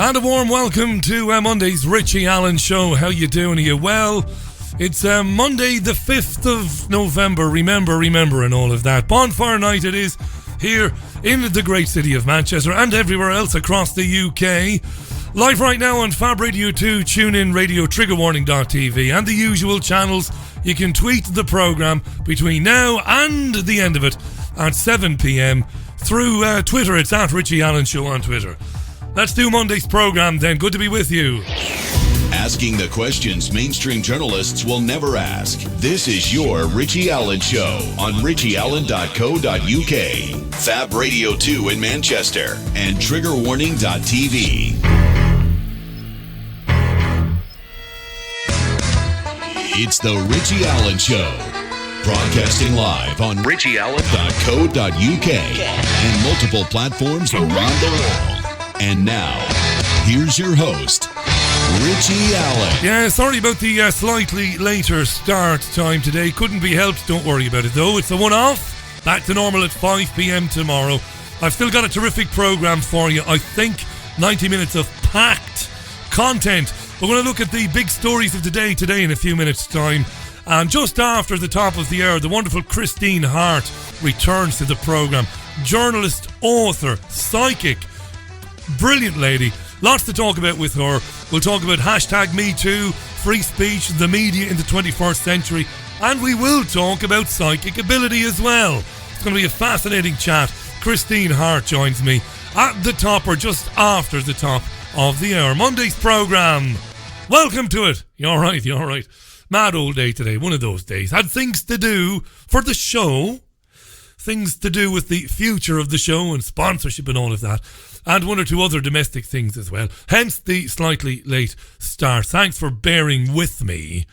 And a warm welcome to Monday's Richie Allen Show. How you doing? Are you well? It's Monday the 5th of November. Remember and all of that. Bonfire night it is here in the great city of Manchester and everywhere else across the UK. Live right now on Fab Radio 2, TuneIn Radio, triggerwarning.tv and the usual channels. You can tweet the programme between now and the end of it at 7pm through Twitter. It's at Richie Allen Show on Twitter. Let's do Monday's programme then. Good to be with you. Asking the questions mainstream journalists will never ask. This is your Richie Allen Show on richieallen.co.uk, Fab Radio 2 in Manchester, and triggerwarning.tv. It's the Richie Allen Show, broadcasting live on richieallen.co.uk and multiple platforms around the world. And now, here's your host, Richie Allen. Yeah, sorry about the slightly later start time today. Couldn't be helped. Don't worry about it, though. It's a one-off. Back to normal at 5pm tomorrow. I've still got a terrific programme for you. I think 90 minutes of packed content. We're going to look at the big stories of the day today in a few minutes' time. And just after the top of the hour, the wonderful Christine Hart returns to the programme. Journalist, author, psychic, brilliant lady. Lots to talk about with her. We'll talk about #MeToo, free speech, the media in the 21st century, and we will talk about psychic ability as well. It's going to be a fascinating chat. Christine Hart joins me at the top or just after the top of the hour. Monday's programme. Welcome to it. You're all right. Mad old day today, one of those days. Had things to do for the show, things to do with the future of the show and sponsorship and all of that. And one or two other domestic things as well. Hence the slightly late start. Thanks for bearing with me.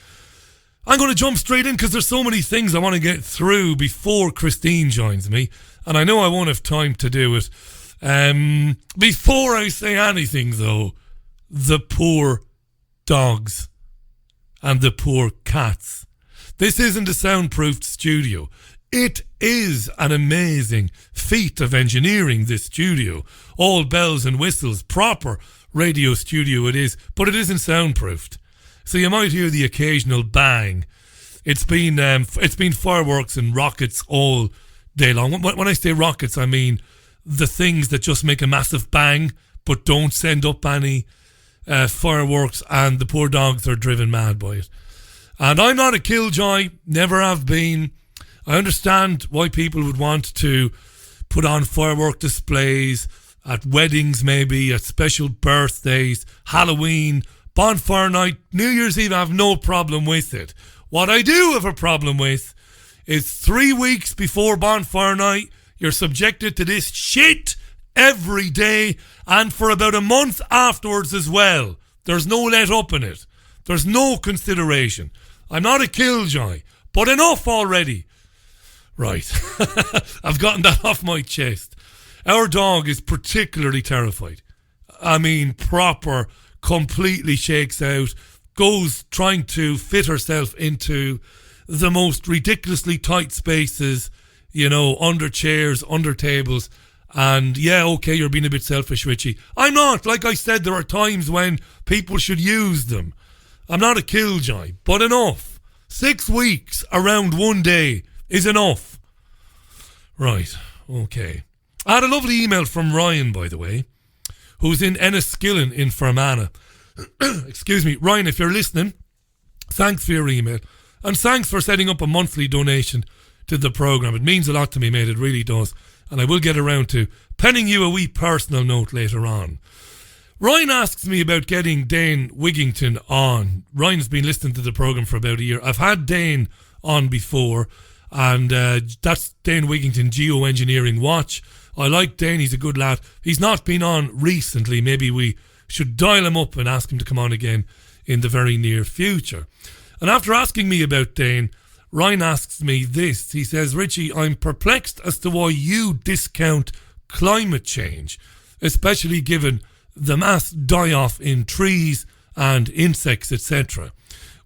I'm going to jump straight in because there's so many things I want to get through before Christine joins me. And I know I won't have time to do it. Before I say anything, though, the poor dogs and the poor cats. This isn't a soundproofed studio. It is an amazing feat of engineering, this studio. All bells and whistles, proper radio studio it is, but it isn't soundproofed. So you might hear the occasional bang. It's been fireworks and rockets all day long. When I say rockets, I mean the things that just make a massive bang, but don't send up any fireworks, and the poor dogs are driven mad by it. And I'm not a killjoy, never have been. I understand why people would want to put on firework displays at weddings, maybe at special birthdays, Halloween, bonfire night, New Year's Eve. I have no problem with it. What I do have a problem with is 3 weeks before bonfire night, you're subjected to this shit every day, and for about a month afterwards as well. There's no let up in it. There's no consideration. I'm not a killjoy, but enough already. Right. I've gotten that off my chest. Our dog is particularly terrified. I mean, proper, completely shakes out, goes trying to fit herself into the most ridiculously tight spaces, you know, under chairs, under tables. And yeah, okay, you're being a bit selfish, Richie. I'm not. Like I said, there are times when people should use them. I'm not a killjoy, but enough. 6 weeks around one day is enough. Right, okay. I had a lovely email from Ryan, by the way, who's in Enniskillen in Fermanagh. Excuse me. Ryan, if you're listening, thanks for your email. And thanks for setting up a monthly donation to the programme. It means a lot to me, mate. It really does. And I will get around to penning you a wee personal note later on. Ryan asks me about getting Dane Wigington on. Ryan's been listening to the programme for about a year. I've had Dane on before, and that's Dane Wigington, Geoengineering Watch. I like Dane, he's a good lad. He's not been on recently. Maybe we should dial him up and ask him to come on again in the very near future. And after asking me about Dane, Ryan asks me this. He says, Richie, I'm perplexed as to why you discount climate change, especially given the mass die-off in trees and insects, etc.,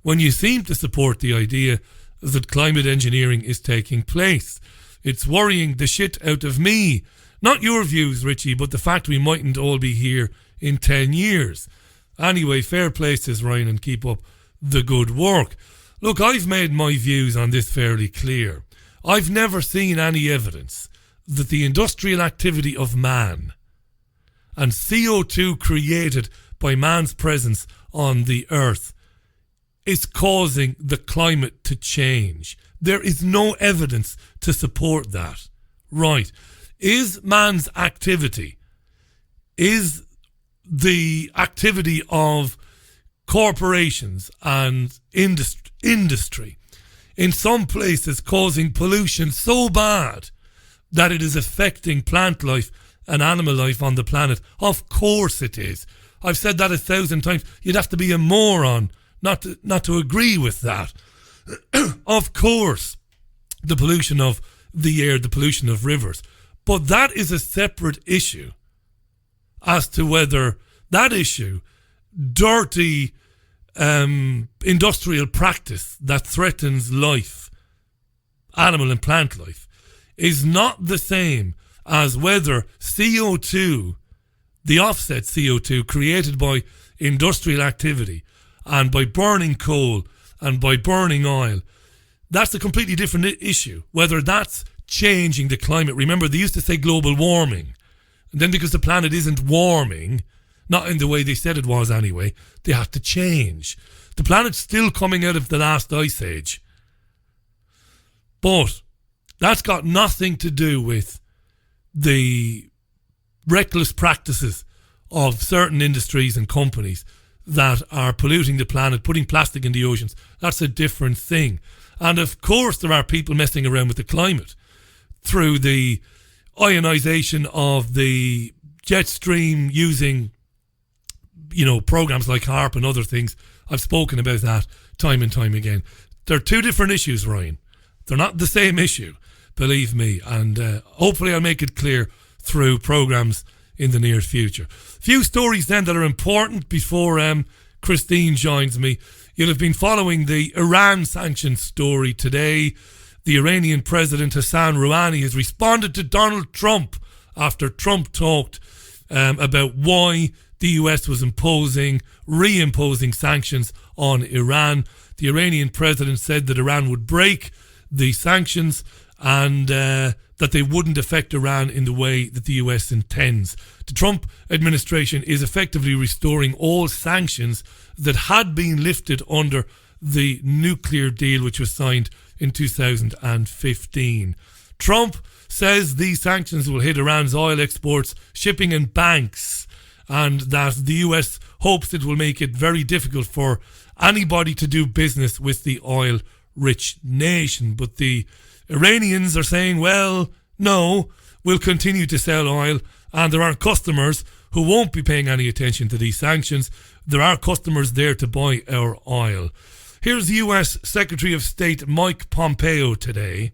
when you seem to support the idea that climate engineering is taking place. It's worrying the shit out of me Not your views, Richie, but the fact we mightn't all be here in 10 years. Anyway, fair play, says Ryan, and keep up the good work. Look, I've made my views on this fairly clear. I've never seen any evidence that the industrial activity of man and CO2 created by man's presence on the earth is causing the climate to change. There is no evidence to support that. Right. Is man's activity, is the activity of corporations and industry in some places causing pollution so bad that it is affecting plant life and animal life on the planet? Of course it is. I've said that 1,000 times. You'd have to be a moron not to agree with that. Of course, the pollution of the air, the pollution of rivers. But that is a separate issue as to whether that issue, dirty industrial practice that threatens life, animal and plant life, is not the same as whether CO2, the offset CO2 created by industrial activity and by burning coal and by burning oil, that's a completely different issue. Whether that's changing the climate. Remember, they used to say global warming. And then because the planet isn't warming, not in the way they said it was anyway, they had to change. The planet's still coming out of the last ice age. But that's got nothing to do with the reckless practices of certain industries and companies that are polluting the planet, putting plastic in the oceans. That's a different thing. And of course there are people messing around with the climate through the ionization of the jet stream using, programs like Hart and other things. I've spoken about that time and time again. They're two different issues, Ryan. They're not the same issue, believe me. And hopefully I'll make it clear through programs in the near future. Few stories then that are important before Christine joins me. You'll have been following the Iran sanctions story today. The Iranian President Hassan Rouhani has responded to Donald Trump after Trump talked about why the US was reimposing sanctions on Iran. The Iranian president said that Iran would break the sanctions and that they wouldn't affect Iran in the way that the US intends. The Trump administration is effectively restoring all sanctions that had been lifted under the nuclear deal which was signed in 2015. Trump says these sanctions will hit Iran's oil exports, shipping and banks, and that the US hopes it will make it very difficult for anybody to do business with the oil-rich nation. But the Iranians are saying, well, no, we'll continue to sell oil, and there are customers who won't be paying any attention to these sanctions. There are customers there to buy our oil. Here's US Secretary of State Mike Pompeo today,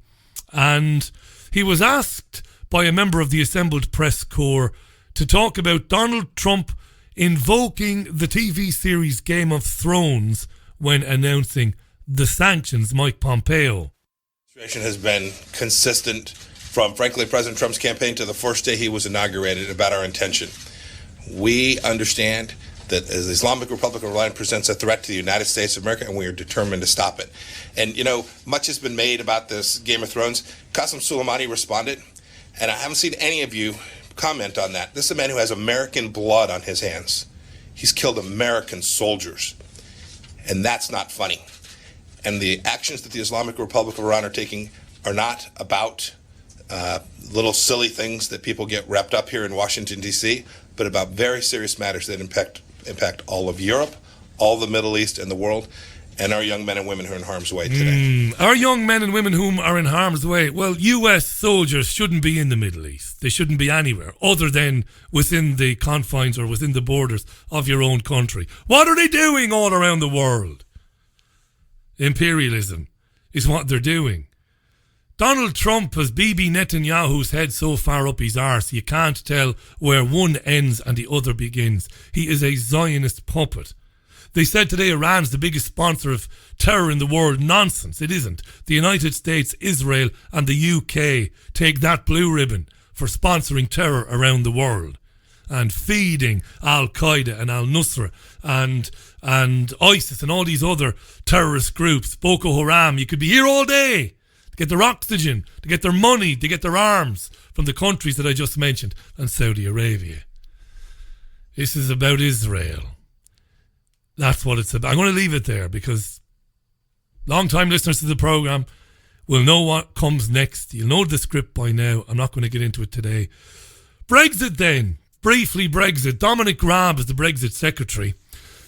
and he was asked by a member of the assembled press corps to talk about Donald Trump invoking the TV series Game of Thrones when announcing the sanctions. Mike Pompeo. The administration has been consistent from, frankly, President Trump's campaign to the first day he was inaugurated about our intention. We understand that the Islamic Republic of Iran presents a threat to the United States of America, and we are determined to stop it. And, much has been made about this Game of Thrones. Qasem Soleimani responded, and I haven't seen any of you comment on that. This is a man who has American blood on his hands. He's killed American soldiers, and that's not funny. And the actions that the Islamic Republic of Iran are taking are not about little silly things that people get wrapped up here in Washington, D.C., but about very serious matters that impact all of Europe, all the Middle East and the world, and our young men and women who are in harm's way today. Our young men and women whom are in harm's way. Well, US soldiers shouldn't be in the Middle East. They shouldn't be anywhere other than within the confines or within the borders of your own country. What are they doing all around the world? Imperialism is what they're doing. Donald Trump has Bibi Netanyahu's head so far up his arse you can't tell where one ends and the other begins. He is a Zionist puppet. They said today Iran's the biggest sponsor of terror in the world. Nonsense, it isn't. The United States, Israel and the UK take that blue ribbon for sponsoring terror around the world and feeding Al-Qaeda and Al-Nusra and ISIS and all these other terrorist groups, Boko Haram. You could be here all day to get their oxygen, to get their money, to get their arms from the countries that I just mentioned and Saudi Arabia. This is about Israel. That's what it's about. I'm going to leave it there because long-time listeners to the programme will know what comes next. You'll know the script by now. I'm not going to get into it today. Brexit then. Briefly, Brexit. Dominic Raab is the Brexit secretary.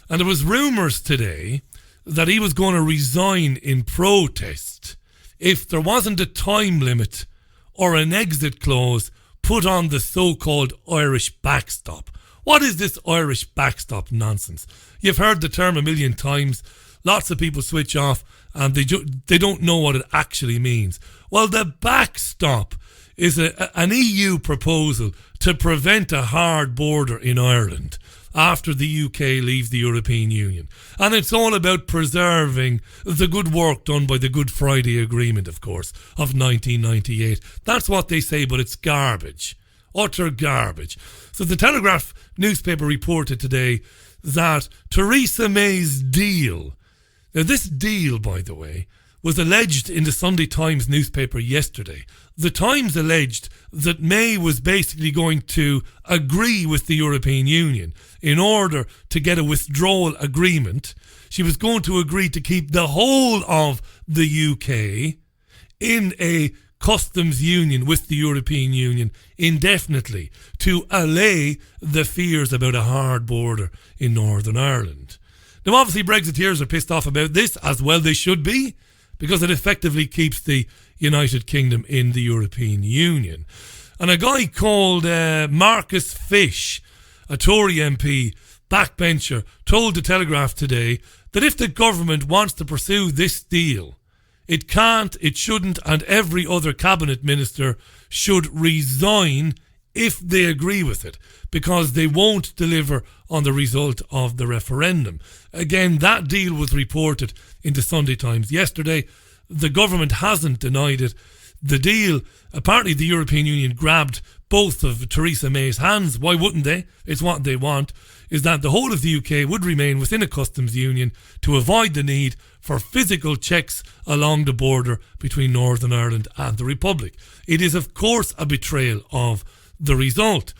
And there was rumours today that he was going to resign in protest if there wasn't a time limit or an exit clause put on the so-called Irish backstop. What is this Irish backstop nonsense? You've heard the term a million times. Lots of people switch off and they don't know what it actually means. Well, the backstop is an EU proposal to prevent a hard border in Ireland after the UK leaves the European Union. And it's all about preserving the good work done by the Good Friday Agreement, of course, of 1998. That's what they say, but it's garbage. Utter garbage. So the Telegraph newspaper reported today that Theresa May's deal, now this deal, by the way, was alleged in the Sunday Times newspaper yesterday. The Times alleged that May was basically going to agree with the European Union in order to get a withdrawal agreement. She was going to agree to keep the whole of the UK in a customs union with the European Union indefinitely to allay the fears about a hard border in Northern Ireland. Now, obviously, Brexiteers are pissed off about this, as well they should be, because it effectively keeps the United Kingdom in the European Union. And a guy called Marcus Fish, a Tory MP, backbencher, told the Telegraph today that if the government wants to pursue this deal, it can't, it shouldn't, and every other cabinet minister should resign if they agree with it, because they won't deliver on the result of the referendum. Again, that deal was reported in the Sunday Times yesterday. The government hasn't denied it. The deal, apparently the European Union grabbed both of Theresa May's hands. Why wouldn't they? It's what they want, is that the whole of the UK would remain within a customs union to avoid the need for physical checks along the border between Northern Ireland and the Republic. It is, of course, a betrayal of the result.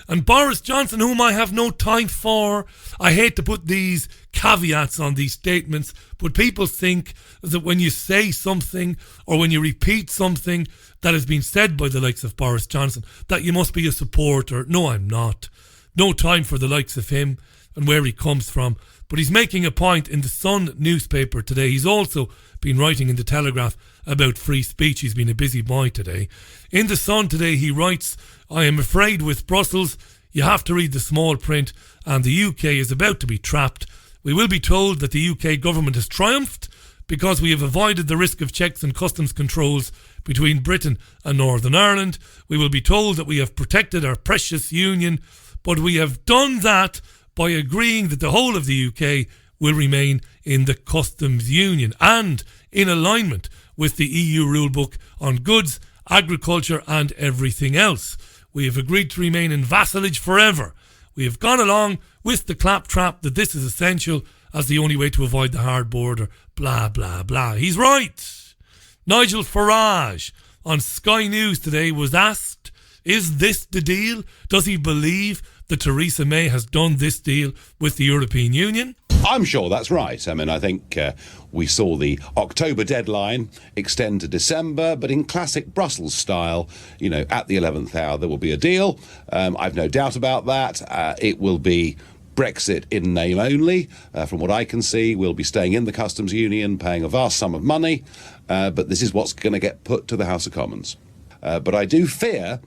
And Boris Johnson, whom I have no time for, I hate to put these caveats on these statements, but people think that when you say something or when you repeat something that has been said by the likes of Boris Johnson, that you must be a supporter. No, I'm not. No time for the likes of him and where he comes from. But he's making a point in the Sun newspaper today. He's also been writing in the Telegraph about free speech. He's been a busy boy today. In the Sun today, he writes, I am afraid with Brussels, you have to read the small print, and the UK is about to be trapped. We will be told that the UK government has triumphed because we have avoided the risk of checks and customs controls between Britain and Northern Ireland. We will be told that we have protected our precious union, but we have done that by agreeing that the whole of the UK will remain in the customs union and in alignment with the EU rulebook on goods, agriculture and everything else. We have agreed to remain in vassalage forever. We have gone along with the claptrap that this is essential as the only way to avoid the hard border, blah, blah, blah. He's right. Nigel Farage on Sky News today was asked, is this the deal? Does he believe that Theresa May has done this deal with the European Union? I'm sure that's right. I mean, I think we saw the October deadline extend to December, but in classic Brussels style, you know, at the 11th hour there will be a deal. I've no doubt about that. It will be Brexit in name only. From what I can see, we'll be staying in the customs union, paying a vast sum of money, but this is what's going to get put to the House of Commons. But I do fear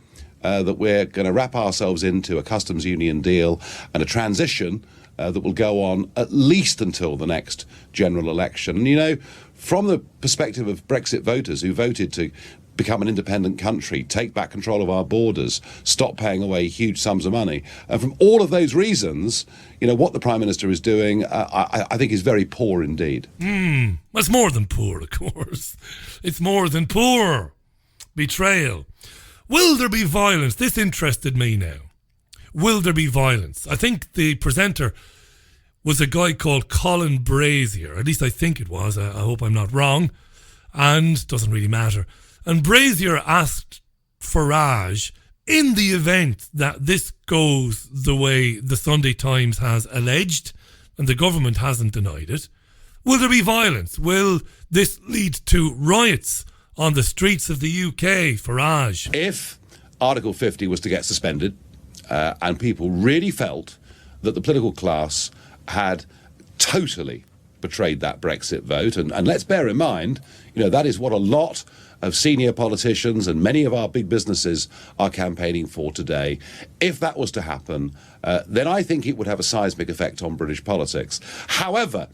that we're going to wrap ourselves into a customs union deal and a transition that will go on at least until the next general election. And, you know, from the perspective of Brexit voters who voted to become an independent country, take back control of our borders, stop paying away huge sums of money, and from all of those reasons, you know, what the Prime Minister is doing, I think is very poor indeed. It's more than poor, of course. It's more than poor. Betrayal. Will there be violence? This interested me now. Will there be violence? I think the presenter was a guy called Colin Brazier. At least I think it was. I hope I'm not wrong. And doesn't really matter. And Brazier asked Farage, in the event that this goes the way the Sunday Times has alleged, and the government hasn't denied it, will there be violence? Will this lead to riots on the streets of the UK, Farage? If Article 50 was to get suspended, and people really felt that the political class had totally betrayed that Brexit vote, and let's bear in mind, that is what a lot of senior politicians and many of our big businesses are campaigning for today. If that was to happen, then I think it would have a seismic effect on British politics. However,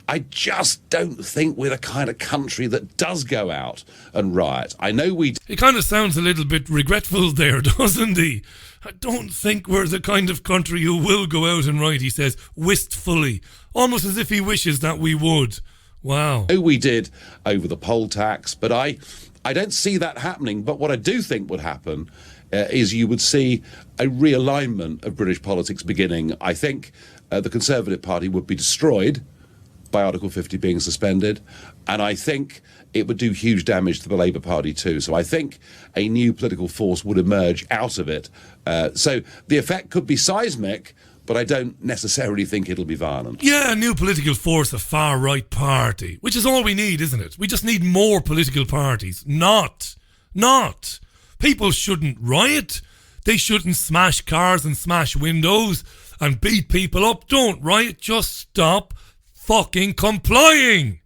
I just don't think we're the kind of country that does go out and riot. I know we... He kind of sounds a little bit regretful there, doesn't he? I don't think we're the kind of country who will go out and riot, he says, wistfully. Almost as if he wishes that we would. Wow. I know we did over the poll tax, but I don't see that happening. But what I do think would happen is you would see a realignment of British politics beginning. I think the Conservative Party would be destroyed by Article 50 being suspended, and I think it would do huge damage to the Labour Party too. So I think a new political force would emerge out of it. So the effect could be seismic, but I don't necessarily think it'll be violent. Yeah, a new political force, a far-right party, which is all we need, isn't it? We just need more political parties. Not. People shouldn't riot. They shouldn't smash cars and smash windows and beat people up. Don't riot, just stop fucking complying.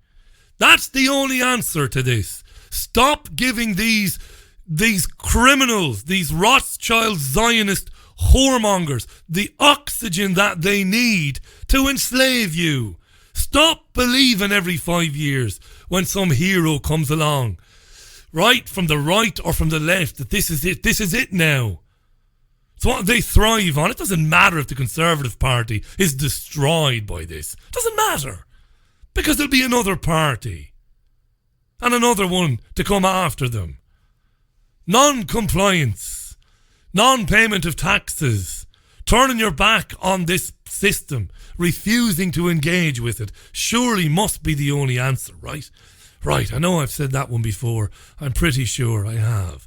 That's the only answer to this. Stop giving these criminals, these Rothschild Zionist whoremongers, the oxygen that they need to enslave you. Stop believing every 5 years when some hero comes along, right from the right or from the left, that this is it now. It's what they thrive on. It doesn't matter if the Conservative Party is destroyed by this. It doesn't matter. Because there'll be another party. And another one to come after them. Non-compliance. Non-payment of taxes. Turning your back on this system. Refusing to engage with it. Surely must be the only answer, right? Right, I know I've said that one before. I'm pretty sure I have.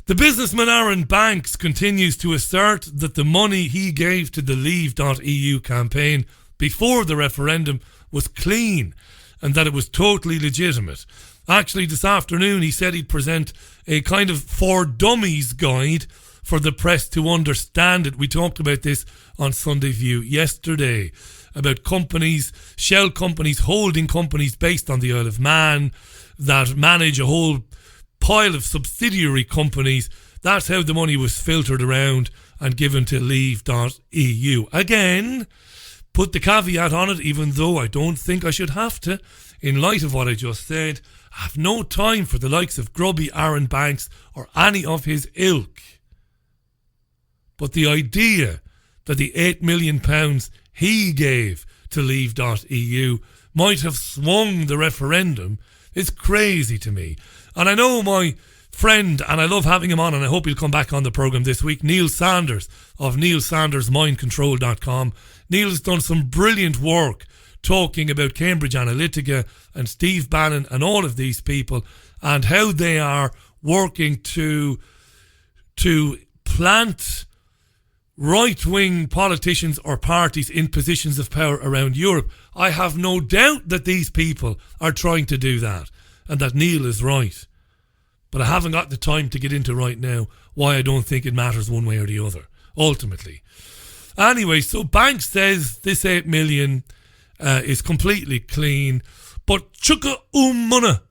The businessman Aaron Banks continues to assert that the money he gave to the Leave.eu campaign before the referendum was clean and that it was totally legitimate. Actually, this afternoon he said he'd present a kind of for dummies guide for the press to understand it. We talked about this on Sunday View yesterday, about companies, shell companies, holding companies based on the Isle of Man that manage a whole pile of subsidiary companies. That's how the money was filtered around and given to Leave.eu. Again, put the caveat on it, even though I don't think I should have to, in light of what I just said. I have no time for the likes of grubby Aaron Banks or any of his ilk. But the idea that the £8 million he gave to Leave.eu might have swung the referendum is crazy to me. And I know my friend, and I love having him on, and I hope he'll come back on the programme this week, Neil Sanders of neilsandersmindcontrol.com. Neil's done some brilliant work talking about Cambridge Analytica and Steve Bannon and all of these people and how they are working to plant right-wing politicians or parties in positions of power around Europe. I have no doubt that these people are trying to do that and that Neil is right. But I haven't got the time to get into right now why I don't think it matters one way or the other, ultimately. Anyway, so Banks says this 8 million is completely clean, but Chuka Umunna,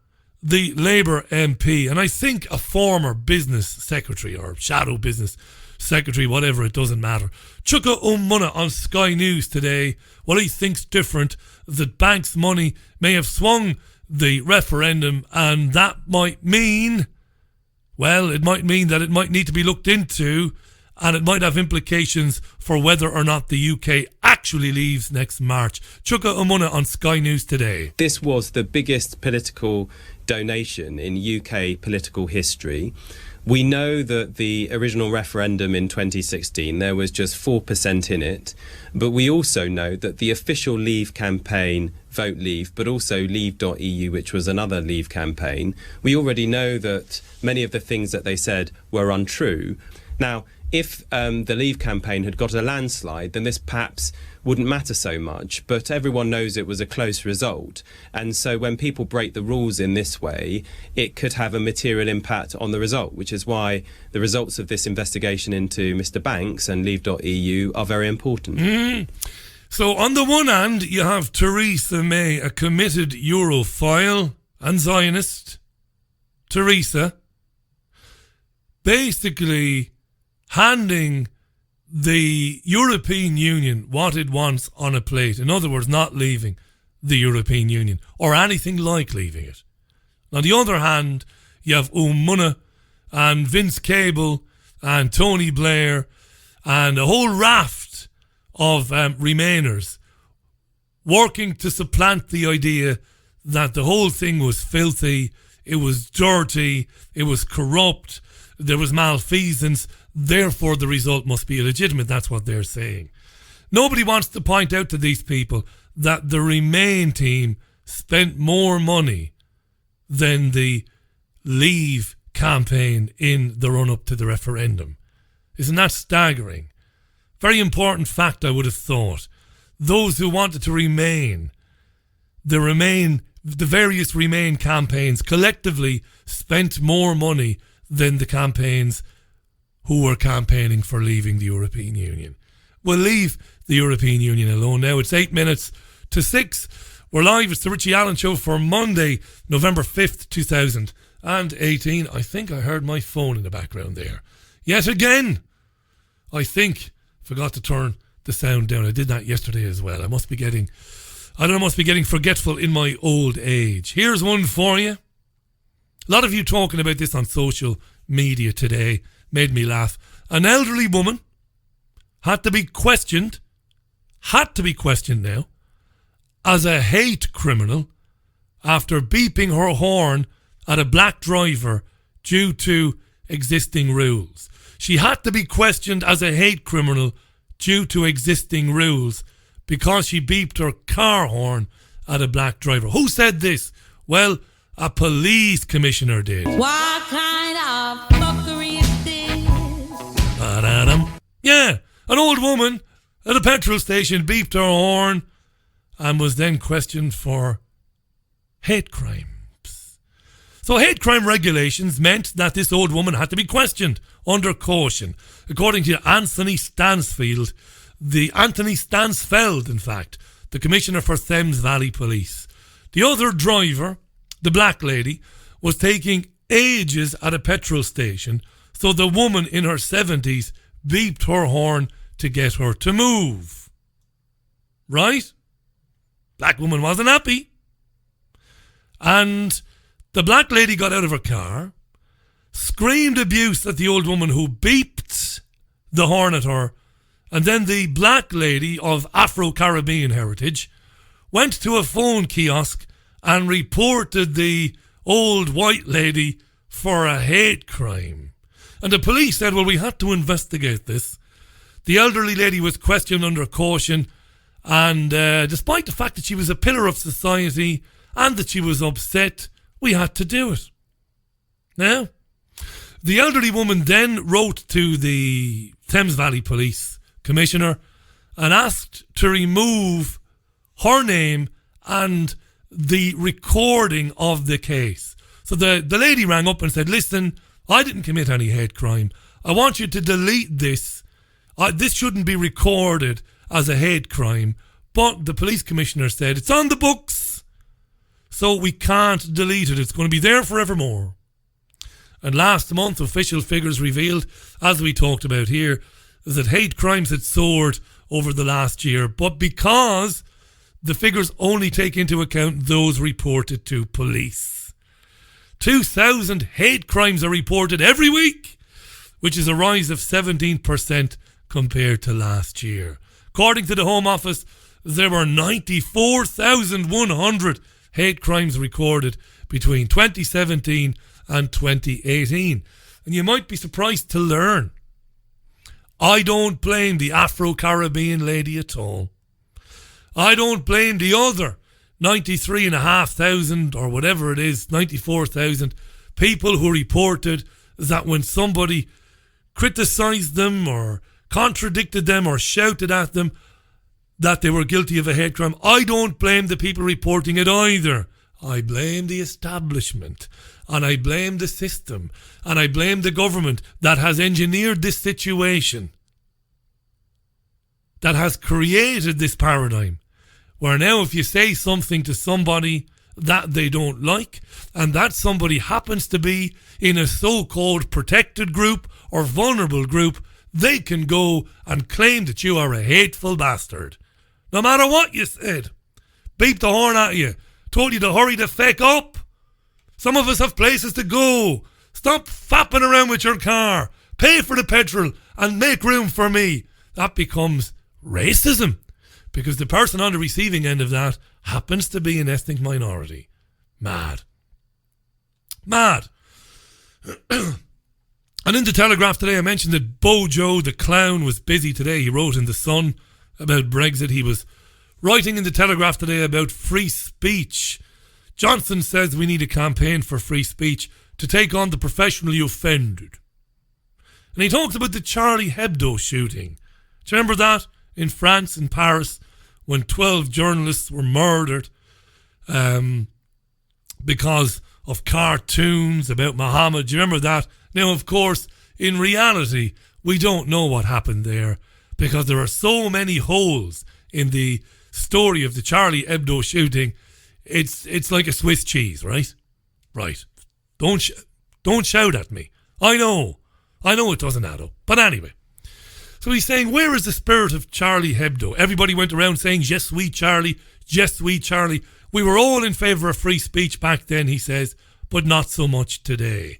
the Labour MP, and I think a former business secretary or shadow business secretary, whatever, it doesn't matter. Chuka Umunna on Sky News today, well, he thinks different, that Banks' money may have swung the referendum, and that might mean, well, it might mean that it might need to be looked into, and it might have implications for whether or not the UK actually leaves next March. Chuka Umunna on Sky News today. This was the biggest political donation in UK political history. We know that the original referendum in 2016, there was just 4% in it, but we also know that the official Leave campaign, Vote Leave, but also Leave.eu, which was another Leave campaign, we already know that many of the things that they said were untrue. Now, if the Leave campaign had got a landslide, then this perhaps wouldn't matter so much, but everyone knows it was a close result. And so when people break the rules in this way, it could have a material impact on the result, which is why the results of this investigation into Mr. Banks and Leave.eu are very important. So on the one hand, you have Theresa May, a committed Europhile and Zionist. Theresa, basically handing the European Union what it wants on a plate. In other words, not leaving the European Union or anything like leaving it. On the other hand, you have Munna and Vince Cable and Tony Blair and a whole raft of Remainers working to supplant the idea that the whole thing was filthy, it was dirty, it was corrupt, there was malfeasance, therefore the result must be illegitimate. That's what they're saying. Nobody wants to point out to these people that the Remain team spent more money than the Leave campaign in the run-up to the referendum. Isn't that staggering? Very important fact, I would have thought. Those who wanted to remain, the various Remain campaigns collectively spent more money than the campaigns who were campaigning for leaving the European Union. We'll leave the European Union alone now. It's 8 minutes to 6. We're live. It's the Richie Allen Show for Monday, November 5th, 2018. I think I heard my phone in the background there. Yet again, I think forgot to turn the sound down. I did that yesterday as well. I must be getting forgetful in my old age. Here's one for you. A lot of you talking about this on social media today. Made me laugh. An elderly woman had to be questioned now, as a hate criminal after beeping her horn at a black driver due to existing rules. She had to be questioned as a hate criminal due to existing rules because she beeped her car horn at a black driver. Who said this? Well, a police commissioner did. What kind of fuckery is this? Yeah, an old woman at a petrol station beeped her horn and was then questioned for hate crimes. So hate crime regulations meant that this old woman had to be questioned under caution. According to Anthony Stansfeld, in fact, the Commissioner for Thames Valley Police. The other driver, the black lady, was taking ages at a petrol station, so the woman in her 70s beeped her horn to get her to move. Right? Black woman wasn't happy. And the black lady got out of her car, screamed abuse at the old woman who beeped the horn at her, and then the black lady of Afro-Caribbean heritage went to a phone kiosk and reported the old white lady for a hate crime. And the police said, well, we had to investigate this. The elderly lady was questioned under caution, and despite the fact that she was a pillar of society and that she was upset, we had to do it. Now, the elderly woman then wrote to the Thames Valley Police Commissioner and asked to remove her name and the recording of the case. So the lady rang up and said, listen, I didn't commit any hate crime. I want you to delete this. This shouldn't be recorded as a hate crime. But the police commissioner said, it's on the books, so we can't delete it. It's going to be there forevermore. And last month, official figures revealed, as we talked about here, that hate crimes had soared over the last year. But because the figures only take into account those reported to police. 2,000 hate crimes are reported every week, which is a rise of 17% compared to last year. According to the Home Office, there were 94,100 hate crimes recorded between 2017 and 2018. and you might be surprised to learn. I don't blame the Afro-Caribbean lady at all. I don't blame the other 93,500 or whatever it is, 94,000 people who reported that when somebody criticised them or contradicted them or shouted at them that they were guilty of a hate crime. I don't blame the people reporting it either. I blame the establishment, and I blame the system, and I blame the government that has engineered this situation, that has created this paradigm, where now if you say something to somebody that they don't like, and that somebody happens to be in a so-called protected group or vulnerable group, they can go and claim that you are a hateful bastard. No matter what you said. Beep the horn at you. Told you to hurry the feck up. Some of us have places to go. Stop fapping around with your car. Pay for the petrol and make room for me. That becomes racism, because the person on the receiving end of that happens to be an ethnic minority. Mad. And in the Telegraph today, I mentioned that Bojo the clown was busy today. He wrote in The Sun about Brexit. He was writing in the Telegraph today about free speech. Johnson says we need a campaign for free speech to take on the professionally offended. And he talks about the Charlie Hebdo shooting. Do you remember that? In France, in Paris, when 12 journalists were murdered because of cartoons about Muhammad. Do you remember that? Now, of course, in reality, we don't know what happened there, because there are so many holes in the story of the Charlie Hebdo shooting. It's like a Swiss cheese, right? Right. Don't shout at me. I know it doesn't add up. But anyway. So he's saying, where is the spirit of Charlie Hebdo? Everybody went around saying, yes, sweet Charlie, yes, sweet Charlie. We were all in favour of free speech back then, he says, but not so much today.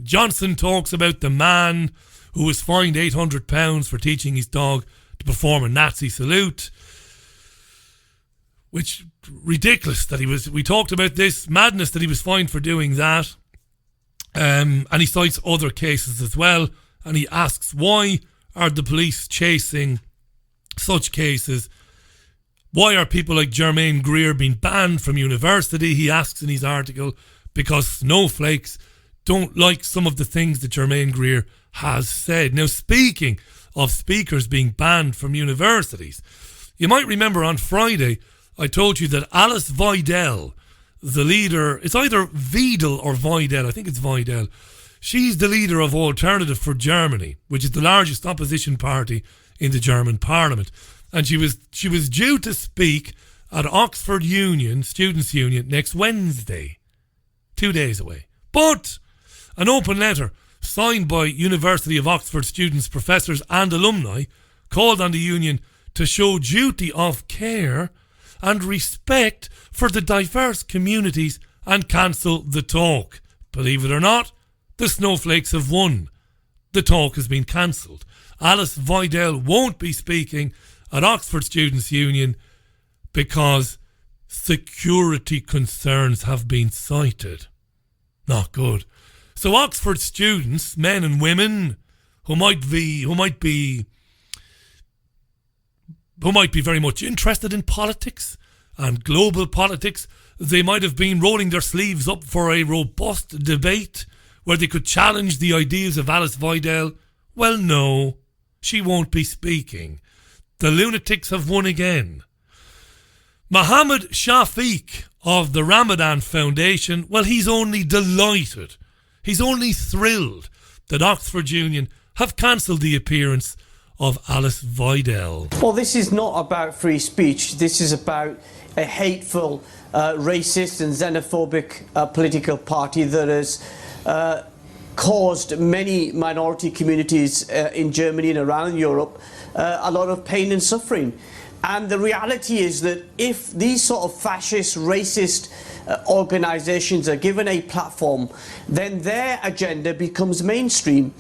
Johnson talks about the man who was fined £800 for teaching his dog to perform a Nazi salute. Which, ridiculous that we talked about this, madness that he was fined for doing that. And he cites other cases as well. And he asks, why are the police chasing such cases? Why are people like Germaine Greer being banned from university? He asks in his article, because snowflakes don't like some of the things that Germaine Greer has said. Now, speaking of speakers being banned from universities, you might remember on Friday I told you that Alice Weidel, the leader, it's either Weidel or Weidel, I think it's Weidel, she's the leader of Alternative for Germany, which is the largest opposition party in the German parliament. And she was due to speak at Oxford Union, Students' Union, next Wednesday, 2 days away. But an open letter signed by University of Oxford students, professors and alumni called on the union to show duty of care and respect for the diverse communities and cancel the talk. Believe it or not, the snowflakes have won. The talk has been cancelled. Alice Weidel won't be speaking at Oxford Students' Union because security concerns have been cited. Not good. So Oxford students, men and women, who might be very much interested in politics and global politics, they might have been rolling their sleeves up for a robust debate where they could challenge the ideas of Alice Weidel. Well, no, she won't be speaking. The lunatics have won again. Mohammed Shafiq of the Ramadan Foundation, well, he's only delighted. He's only thrilled that Oxford Union have cancelled the appearance of Alice Weidel. Well, this is not about free speech. This is about a hateful, racist and xenophobic political party that has caused many minority communities in Germany and around Europe a lot of pain and suffering. And the reality is that if these sort of fascist, racist organisations are given a platform, then their agenda becomes mainstream.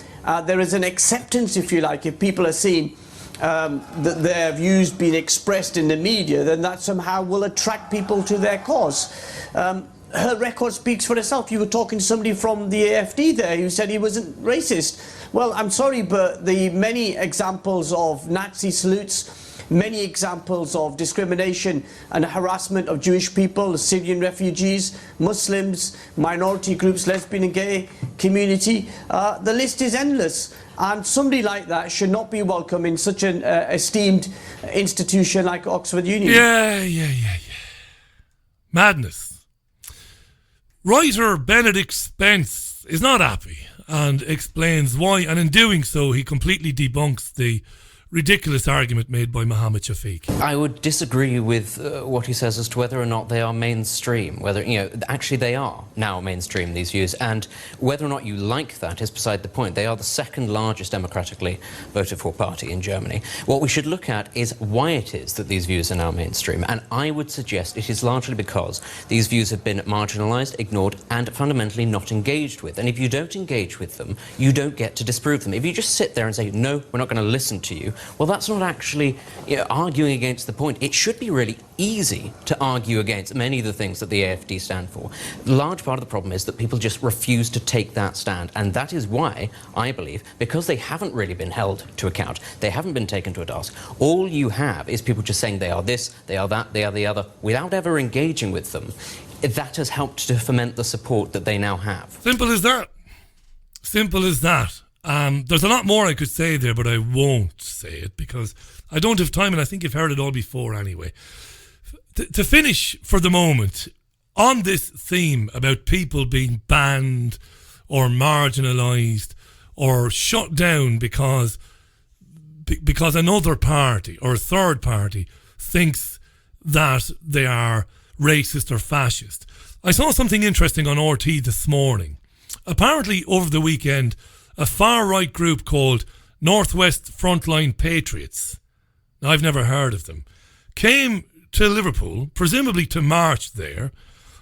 There is an acceptance, if you like. If people are seeing that their views being expressed in the media, then that somehow will attract people to their cause. her record speaks for itself. You were talking to somebody from the AFD there who said he wasn't racist. Well, I'm sorry, but the many examples of Nazi salutes, many examples of discrimination and harassment of Jewish people, Syrian refugees, Muslims, minority groups, lesbian and gay community, the list is endless. And somebody like that should not be welcome in such an esteemed institution like Oxford Union. Yeah. Madness. Writer Benedict Spence is not happy and explains why, and in doing so he completely debunks the ridiculous argument made by Mohammed Shafiq. I would disagree with what he says as to whether or not they are mainstream, whether, actually they are now mainstream, these views, and whether or not you like that is beside the point. They are the second largest democratically voted for party in Germany. What we should look at is why it is that these views are now mainstream, and I would suggest it is largely because these views have been marginalised, ignored, and fundamentally not engaged with. And if you don't engage with them, you don't get to disprove them. If you just sit there and say, no, we're not going to listen to you, well, that's not actually arguing against the point. It should be really easy to argue against many of the things that the AFD stand for. A large part of the problem is that people just refuse to take that stand, and that is why, I believe, because they haven't really been held to account, they haven't been taken to a task, all you have is people just saying they are this, they are that, they are the other, without ever engaging with them. That has helped to foment the support that they now have. Simple as that. Simple as that. There's a lot more I could say there, but I won't say it because I don't have time, and I think you've heard it all before anyway. To finish for the moment, on this theme about people being banned or marginalised or shut down because another party or a third party thinks that they are racist or fascist. I saw something interesting on RT this morning. Apparently, over the weekend, a far-right group called Northwest Frontline Patriots, now I've never heard of them, came to Liverpool, presumably to march there,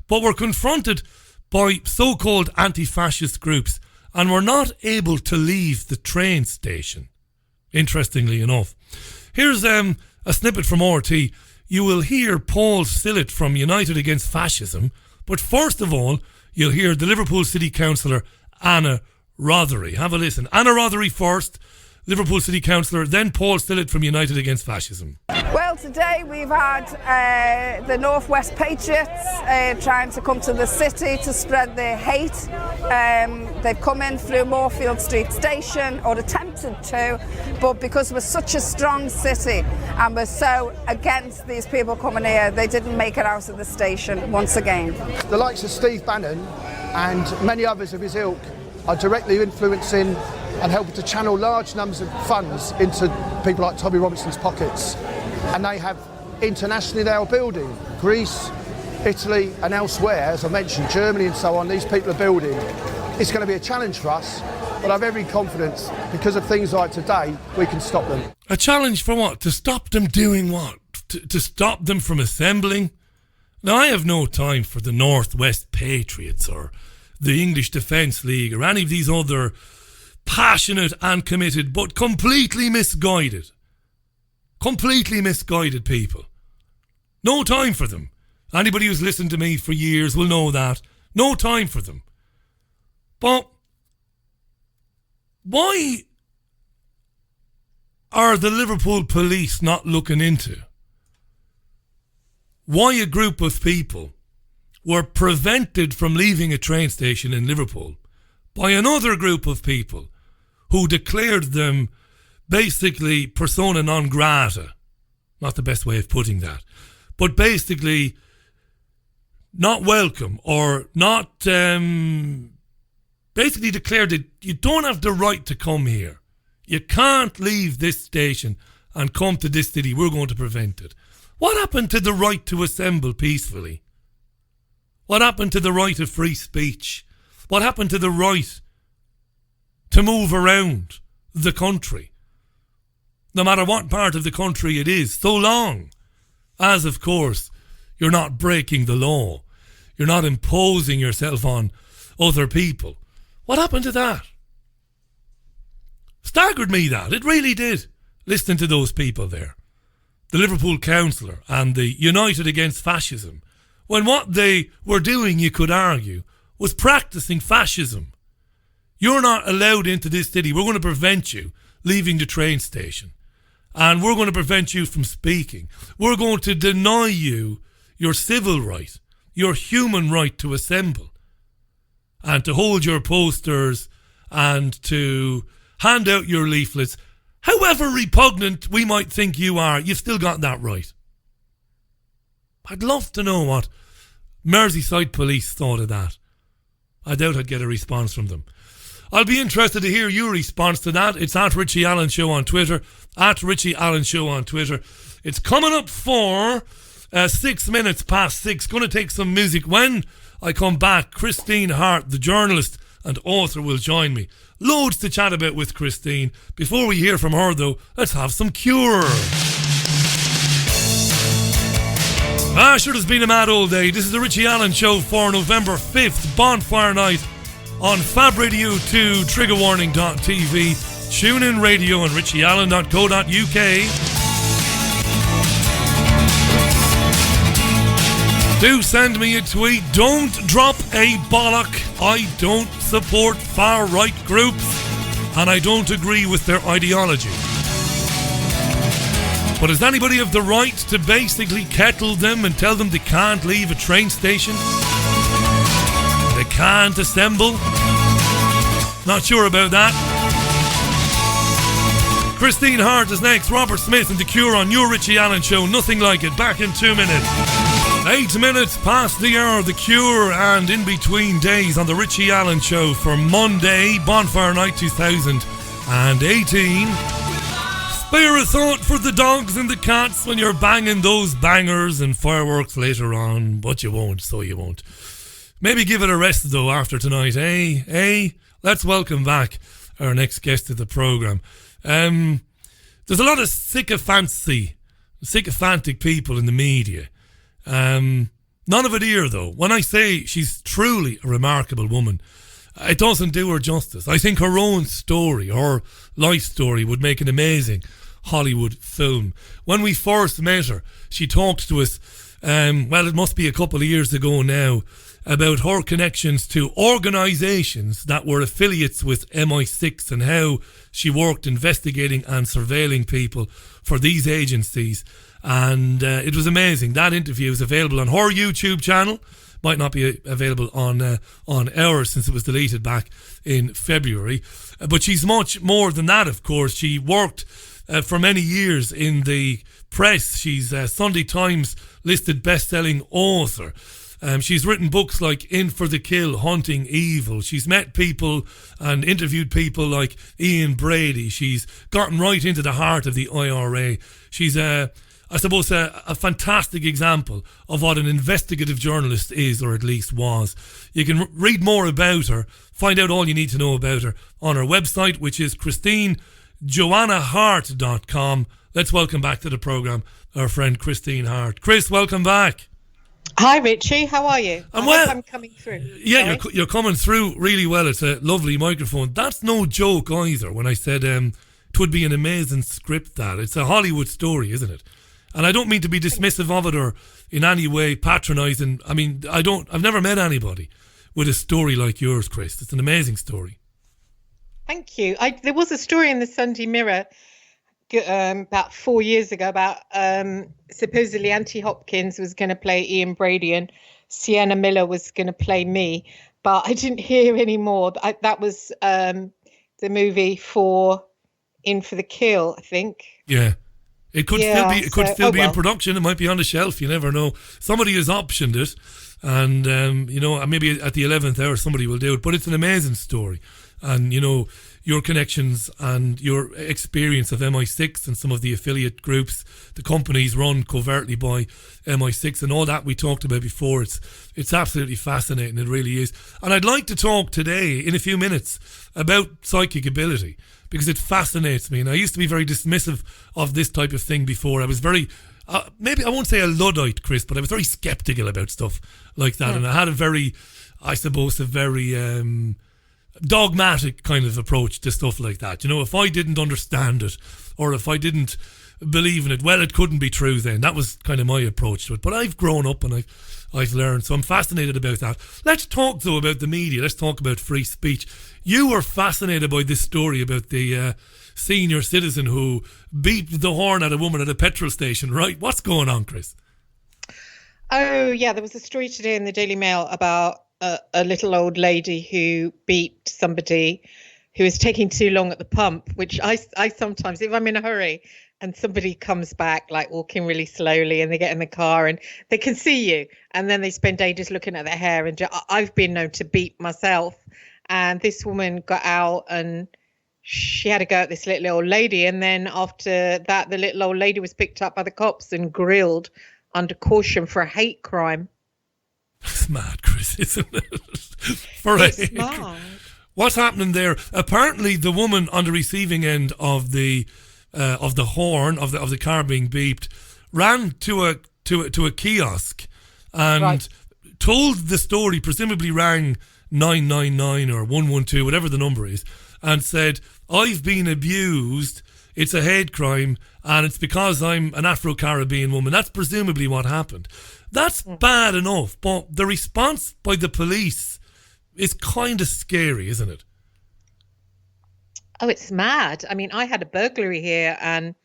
but were confronted by so-called anti-fascist groups and were not able to leave the train station, interestingly enough. Here's a snippet from RT. You will hear Paul Sillett from United Against Fascism, but first of all, you'll hear the Liverpool City Councillor Anna Rothery. Have a listen. Anna Rothery first, Liverpool City Councillor, then Paul Sillett from United Against Fascism. Well, today we've had the Northwest Patriots trying to come to the city to spread their hate. They've come in through Moorfield Street Station, or attempted to, but because we're such a strong city and we're so against these people coming here, they didn't make it out of the station once again. The likes of Steve Bannon and many others of his ilk are directly influencing and helping to channel large numbers of funds into people like Tommy Robinson's pockets. And they have internationally, they are building. Greece, Italy and elsewhere, as I mentioned, Germany and so on, these people are building. It's going to be a challenge for us, but I have every confidence, because of things like today, we can stop them. A challenge for what? To stop them doing what? To stop them from assembling? Now, I have no time for the Northwest Patriots or the English Defence League or any of these other passionate and committed but completely misguided people. No time for them. Anybody who's listened to me for years will know that. No time for them. But why are the Liverpool police not looking into why a group of people were prevented from leaving a train station in Liverpool by another group of people who declared them basically persona non grata? Not the best way of putting that, but basically not welcome, or not basically declared that you don't have the right to come here. You can't leave this station and come to this city. We're going to prevent it. What happened to the right to assemble peacefully? What happened to the right of free speech? What happened to the right to move around the country? No matter what part of the country it is, so long as, of course, you're not breaking the law. You're not imposing yourself on other people. What happened to that? Staggered me, that. It really did, listening to those people there. The Liverpool councillor and the United Against Fascism when what they were doing, you could argue, was practicing fascism. You're not allowed into this city. We're going to prevent you leaving the train station. And we're going to prevent you from speaking. We're going to deny you your civil right, your human right to assemble and to hold your posters and to hand out your leaflets. However repugnant we might think you are, you've still got that right. I'd love to know what Merseyside police thought of that. I doubt I'd get a response from them. I'll be interested to hear your response to that. It's at Richie Allen Show on Twitter. At Richie Allen Show on Twitter. It's coming up for 6 minutes past 6. Going to take some music. When I come back, Christine Hart, the journalist and author, will join me. Loads to chat about with Christine. Before we hear from her, though, let's have some Cure. Sure has been a mad old day. This is the Richie Allen Show for November 5th, Bonfire Night on Fab Radio 2, triggerwarning.tv, TuneIn Radio and richieallen.co.uk. Do send me a tweet. Don't drop a bollock. I don't support far-right groups and I don't agree with their ideology. But does anybody have the right to basically kettle them and tell them they can't leave a train station? They can't assemble? Not sure about that. Christine Hart is next. Robert Smith and The Cure on your Richie Allen Show. Nothing like it. Back in 2 minutes. 8 minutes past the hour. The Cure and In Between Days on the Richie Allen Show for Monday, Bonfire Night 2018. Spare a thought for the dogs and the cats when you're banging those bangers and fireworks later on. But you won't, so you won't. Maybe give it a rest, though, after tonight, eh? Let's welcome back our next guest of the programme. There's a lot of sycophantic people in the media. None of it here, though. When I say she's truly a remarkable woman, it doesn't do her justice. I think her own story, her life story, would make an amazing Hollywood film. When we first met her, she talked to us, it must be a couple of years ago now, about her connections to organisations that were affiliates with MI6 and how she worked investigating and surveilling people for these agencies. And it was amazing. That interview is available on her YouTube channel. Might not be available on ours since it was deleted back in February. But she's much more than that, of course. She worked for many years in the press. She's a Sunday Times listed best-selling author. She's written books like In for the Kill, Hunting Evil. She's met people and interviewed people like Ian Brady. She's gotten right into the heart of the IRA. She's a fantastic example of what an investigative journalist is, or at least was. You can read more about her, find out all you need to know about her on her website, which is ChristineJoannaHart.com. Let's welcome back to the programme our friend Christine Hart. Chris, welcome back. Hi, Richie. How are you? I'm well. I'm coming through. Yeah, you're coming through really well. It's a lovely microphone. That's no joke either. When I said it would be an amazing script, that it's a Hollywood story, isn't it? And I don't mean to be dismissive of it or in any way patronising. I mean, I've never met anybody with a story like yours, Chris. It's an amazing story. Thank you. There was a story in the Sunday Mirror about 4 years ago about supposedly Anthony Hopkins was going to play Ian Brady and Sienna Miller was going to play me, but I didn't hear any more. That was the movie for In for the Kill, I think. Yeah. It could still be in production. It might be on the shelf. You never know. Somebody has optioned it, and maybe at the 11th hour somebody will do it. But it's an amazing story, and your connections and your experience of MI6 and some of the affiliate groups, the companies run covertly by MI6 and all that we talked about before. It's absolutely fascinating. It really is. And I'd like to talk today in a few minutes about psychic ability, because it fascinates me. And I used to be very dismissive of this type of thing before. I was very, maybe I won't say a Luddite, Chris, but I was very sceptical about stuff like that. Yeah. And I had a very dogmatic kind of approach to stuff like that. If I didn't understand it, or if I didn't believing it. Well, it couldn't be true then. That was kind of my approach to it. But I've grown up and I've learned, so I'm fascinated about that. Let's talk, though, about the media. Let's talk about free speech. You were fascinated by this story about the senior citizen who beat the horn at a woman at a petrol station, right? What's going on, Chris? Oh, yeah, there was a story today in the Daily Mail about a little old lady who beat somebody who was taking too long at the pump, which I sometimes, if I'm in a hurry and somebody comes back like walking really slowly and they get in the car and they can see you and then they spend ages looking at their hair, and I've been known to beat myself. And this woman got out and she had to go at this little old lady, and then after that the little old lady was picked up by the cops and grilled under caution for a hate crime. It's mad, Chris, isn't it? It's mad. What's happening there? Apparently, the woman on the receiving end of the horn of the car being beeped ran to a kiosk and told the story. Presumably, rang 999 or 112, whatever the number is, and said, "I've been abused. It's a hate crime, and it's because I'm an Afro-Caribbean woman." That's presumably what happened. That's bad enough, but the response by the police is kind of scary, isn't it? Oh, it's mad. I mean, I had a burglary here and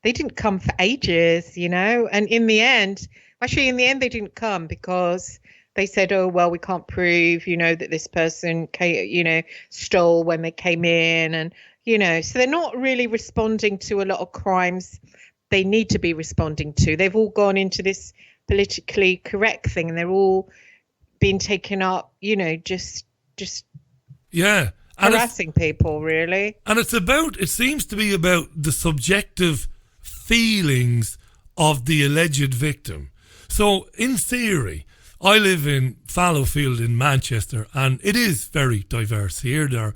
they didn't come for ages, you know, and in the end they didn't come because they said, oh, well, we can't prove, you know, that this person, you know, stole when they came in, and, you know, so they're not really responding to a lot of crimes they need to be responding to. They've all gone into this politically correct thing and they're all being taken up, you know, just yeah, and harassing people, really. And it seems to be about the subjective feelings of the alleged victim. So in theory, I live in Fallowfield in Manchester, and it is very diverse here. There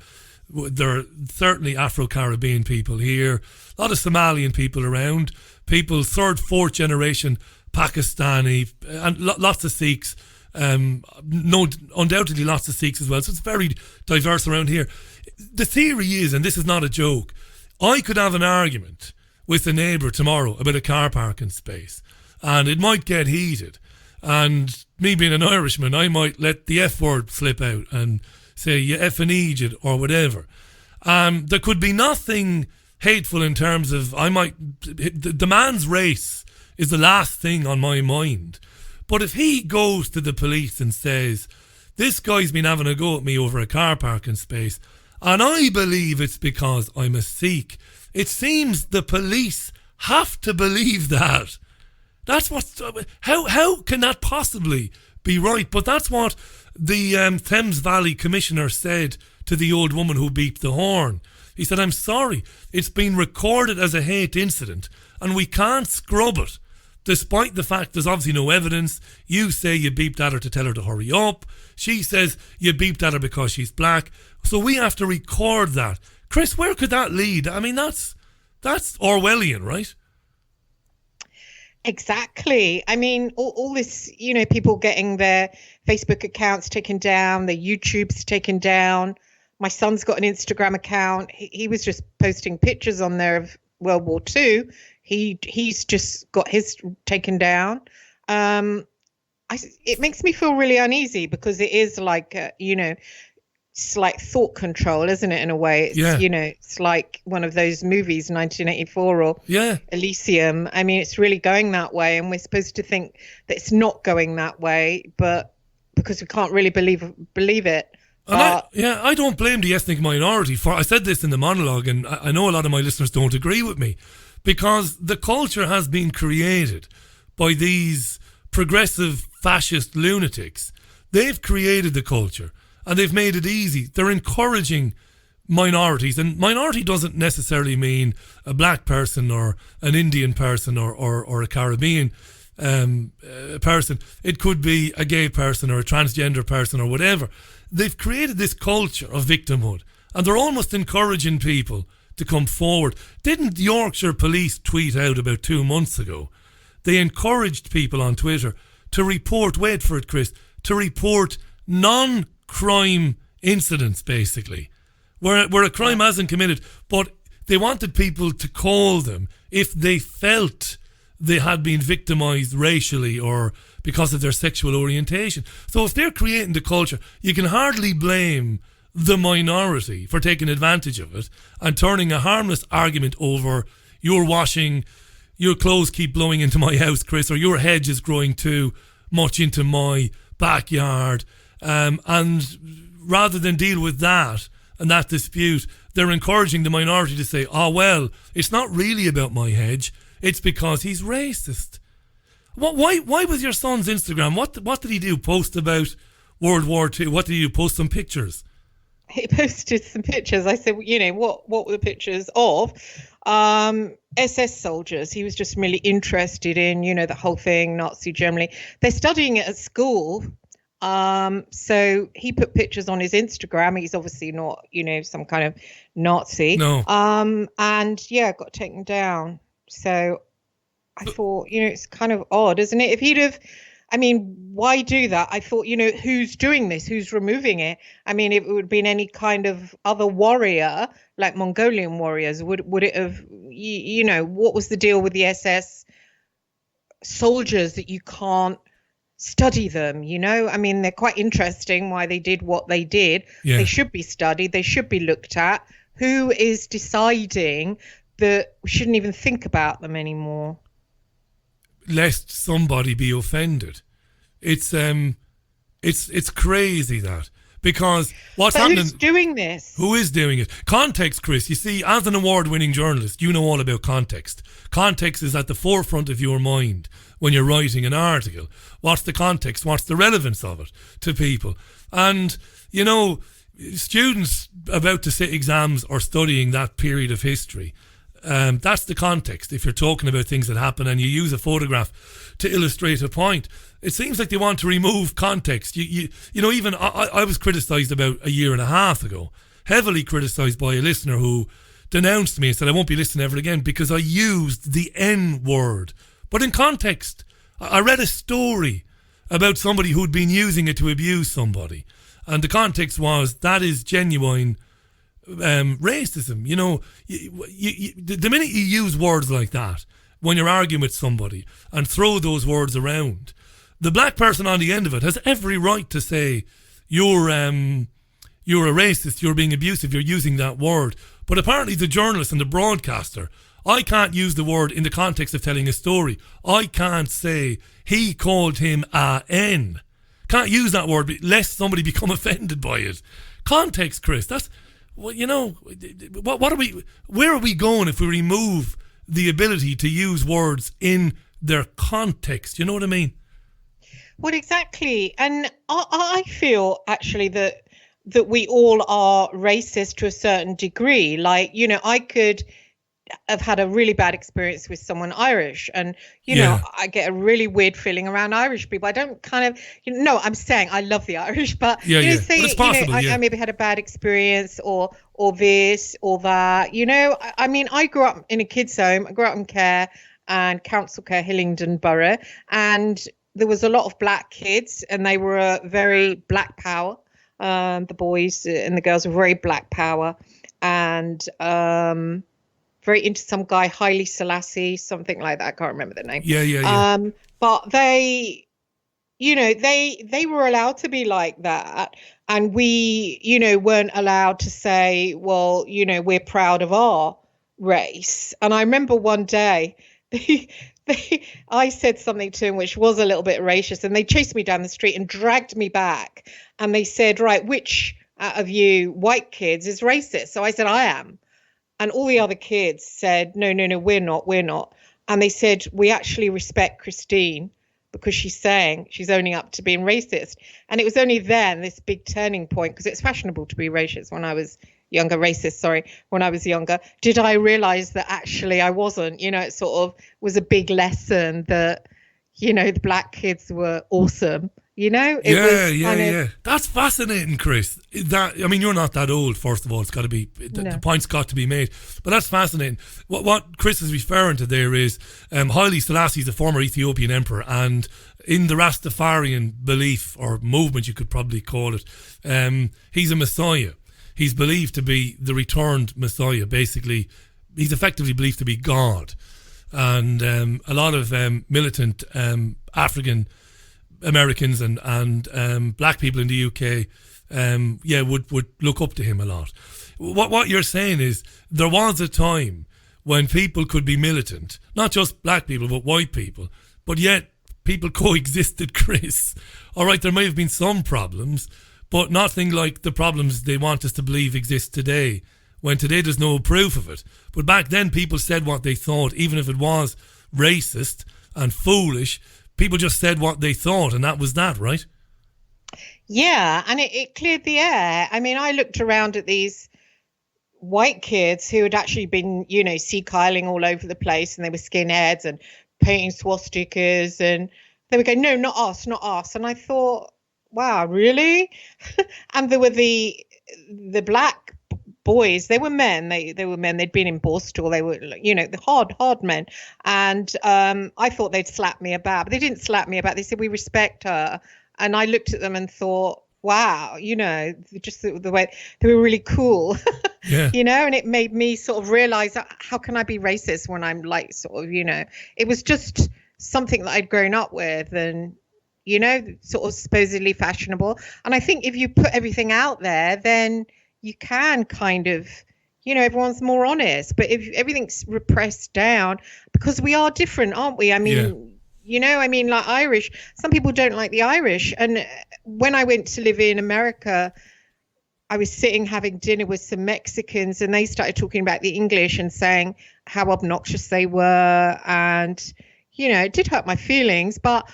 are certainly Afro-Caribbean people here, a lot of Somalian people around, people third, fourth generation Pakistani, and lots of Sikhs. Undoubtedly lots of Sikhs as well. So it's very diverse around here. The theory is, and this is not a joke, I could have an argument with a neighbour tomorrow about a car parking space, and it might get heated. And me being an Irishman, I might let the F word slip out and say, you effing idiot, or whatever. There could be nothing hateful in terms of, the man's race is the last thing on my mind. But if he goes to the police and says, this guy's been having a go at me over a car parking space, and I believe it's because I'm a Sikh, it seems the police have to believe that. That's how can that possibly be right? But that's what the Thames Valley Commissioner said to the old woman who beeped the horn. He said, I'm sorry, it's been recorded as a hate incident and we can't scrub it. Despite the fact there's obviously no evidence. You say you beeped at her to tell her to hurry up. She says you beeped at her because she's black. So we have to record that. Chris, where could that lead? I mean, that's Orwellian, right? Exactly. I mean, all this, you know, people getting their Facebook accounts taken down, their YouTube's taken down. My son's got an Instagram account. He was just posting pictures on there of World War II. He's just got his taken down. It makes me feel really uneasy because it is like, you know, it's like thought control, isn't it, in a way? It's, you know, it's like one of those movies, 1984 or Elysium. I mean, it's really going that way, and we're supposed to think that it's not going that way, but because we can't really believe it. I don't blame the ethnic minority for. I said this in the monologue, and I know a lot of my listeners don't agree with me, because the culture has been created by these progressive fascist lunatics. They've created the culture and they've made it easy. They're encouraging minorities, and minority doesn't necessarily mean a black person or an Indian person or a Caribbean person. It could be a gay person or a transgender person or whatever. They've created this culture of victimhood, and they're almost encouraging people to come forward. Didn't Yorkshire Police tweet out about 2 months ago? They encouraged people on Twitter to report, wait for it, Chris, to report non-crime incidents, basically, where a crime hasn't committed, but they wanted people to call them if they felt they had been victimized racially or because of their sexual orientation. So if they're creating the culture, you can hardly blame the minority for taking advantage of it and turning a harmless argument over your clothes keep blowing into my house, Chris, or your hedge is growing too much into my backyard. And rather than deal with that and that dispute, they're encouraging the minority to say, oh, well, it's not really about my hedge. It's because he's racist. Why was your son's Instagram? What did he do? Post about World War II? What did he do? Post some pictures? He posted some pictures. I said, what were the pictures of? SS soldiers. He was just really interested in, the whole thing, Nazi Germany. They're studying it at school. So he put pictures on his Instagram. He's obviously not, some kind of Nazi. No. And got taken down. So I thought, it's kind of odd, isn't it? If he'd have, why do that? I thought, who's doing this? Who's removing it? If it would have been any kind of other warrior, like Mongolian warriors, would it have, what was the deal with the SS soldiers that you can't study them, they're quite interesting why they did what they did. Yeah. They should be studied. They should be looked at. Who is deciding that we shouldn't even think about them anymore? Lest somebody be offended. It's crazy that. Because what's happening... Who's doing this? Who is doing it? Context, Chris. You see, as an award-winning journalist, you know all about context. Context is at the forefront of your mind when you're writing an article. What's the context? What's the relevance of it to people? And, students about to sit exams or studying that period of history, that's the context. If you're talking about things that happen and you use a photograph to illustrate a point, it seems like they want to remove context. Even I was criticised about a year and a half ago, heavily criticised by a listener who denounced me and said I won't be listening ever again because I used the N word. But in context, I read a story about somebody who'd been using it to abuse somebody, and the context was that is genuine racism. The minute you use words like that when you're arguing with somebody and throw those words around, the black person on the end of it has every right to say you're a racist, you're being abusive, you're using that word. But apparently the journalist and the broadcaster, I can't use the word in the context of telling a story. I can't say he called him a N. Can't use that word lest somebody become offended by it. Context, Chris. That's what are we? Where are we going if we remove the ability to use words in their context? You know what I mean? Well, exactly. And I feel actually that we all are racist to a certain degree. Like, I could have had a really bad experience with someone Irish, and I get a really weird feeling around Irish people. I don't I'm saying I love the Irish, but but it's possible, I maybe had a bad experience or this or that. I grew up in a kids' home. I grew up in care and council care, Hillingdon Borough, and there was a lot of black kids, and they were very black power. The boys and the girls were very black power, and very into some guy, Haile Selassie, something like that. I can't remember the name. Yeah. But they, they were allowed to be like that. And we, weren't allowed to say, well, we're proud of our race. And I remember one day, I said something to him which was a little bit racist, and they chased me down the street and dragged me back. And they said, right, which out of you white kids is racist? So I said, I am. And all the other kids said, no, we're not. And they said, we actually respect Christine because she's saying she's owning up to being racist. And it was only then, this big turning point, because it's fashionable to be racist when I was younger, when I was younger, did I realize that actually I wasn't. It sort of was a big lesson that, the black kids were awesome. Yeah. That's fascinating, Chris. You're not that old, first of all. It's got to be, the point's got to be made. But that's fascinating. What Chris is referring to there is Haile Selassie is the former Ethiopian emperor, and in the Rastafarian belief or movement, you could probably call it, he's a messiah. He's believed to be the returned messiah. Basically, he's effectively believed to be God. and a lot of militant African Americans and black people in the UK, would look up to him a lot. What you're saying is there was a time when people could be militant, not just black people but white people, but yet people coexisted, Chris. All right, there may have been some problems, but nothing like the problems they want us to believe exist today, when today there's no proof of it. But back then people said what they thought, even if it was racist and foolish. People just said what they thought, and that was that, right? Yeah, and it cleared the air. I mean, I looked around at these white kids who had actually been, sea-kyling all over the place, and they were skinheads and painting swastikas, and they would go, no, not us, not us. And I thought, wow, really? And there were the black boys. They were men. They were men. They'd been in Borstal. They were, the hard men. And I thought they'd slap me about, but they didn't slap me about. They said, we respect her. And I looked at them and thought, wow, just the way they were really cool, yeah. And it made me sort of realize, how can I be racist when I'm like sort of, it was just something that I'd grown up with and, sort of supposedly fashionable. And I think if you put everything out there, then you can kind of, everyone's more honest. But if everything's repressed down, because we are different, aren't we? I mean, like Irish, some people don't like the Irish. And when I went to live in America, I was sitting having dinner with some Mexicans, and they started talking about the English and saying how obnoxious they were. And, it did hurt my feelings, but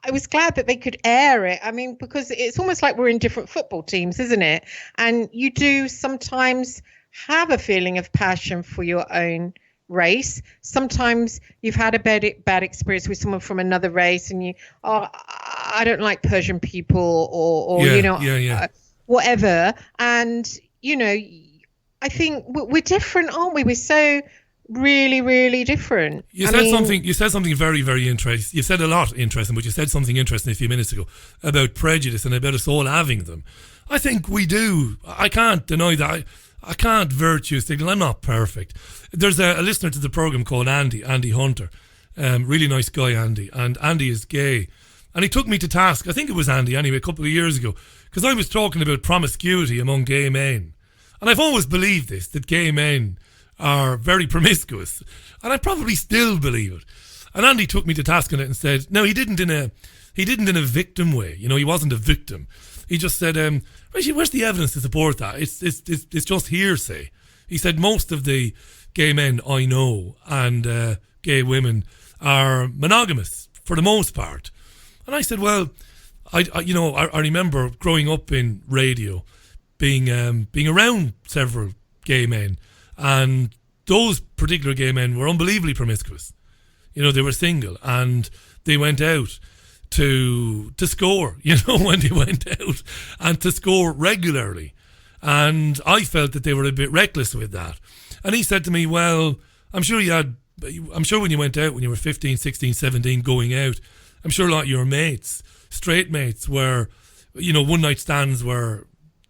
I was glad that they could air it. I mean, because it's almost like we're in different football teams, isn't it? And you do sometimes have a feeling of passion for your own race. Sometimes you've had a bad experience with someone from another race, and I don't like Persian people, or whatever. And I think we're different, aren't we? We're so really, really different. You said something very, very interesting. You said a lot interesting, but you said something interesting a few minutes ago about prejudice and about us all having them. I think we do. I can't deny that. I can't virtue signal. I'm not perfect. There's a listener to the program called Andy Hunter. Really nice guy, Andy. And Andy is gay. And he took me to task, I think it was Andy anyway, a couple of years ago, because I was talking about promiscuity among gay men. And I've always believed this, that gay men are very promiscuous. And I probably still believe it. And Andy took me to task on it and said, no, he didn't in a victim way. He wasn't a victim. He just said, Richie, where's the evidence to support that? It's just hearsay. He said most of the gay men I know and gay women are monogamous for the most part. And I said, well, I remember growing up in radio, being around several gay men, and those particular gay men were unbelievably promiscuous. They were single and they went out to score, when they went out, and to score regularly. And I felt that they were a bit reckless with that. And he said to me, well, I'm sure when you went out, when you were 15, 16, 17, going out, I'm sure a lot of your mates, straight mates, were, one night stands were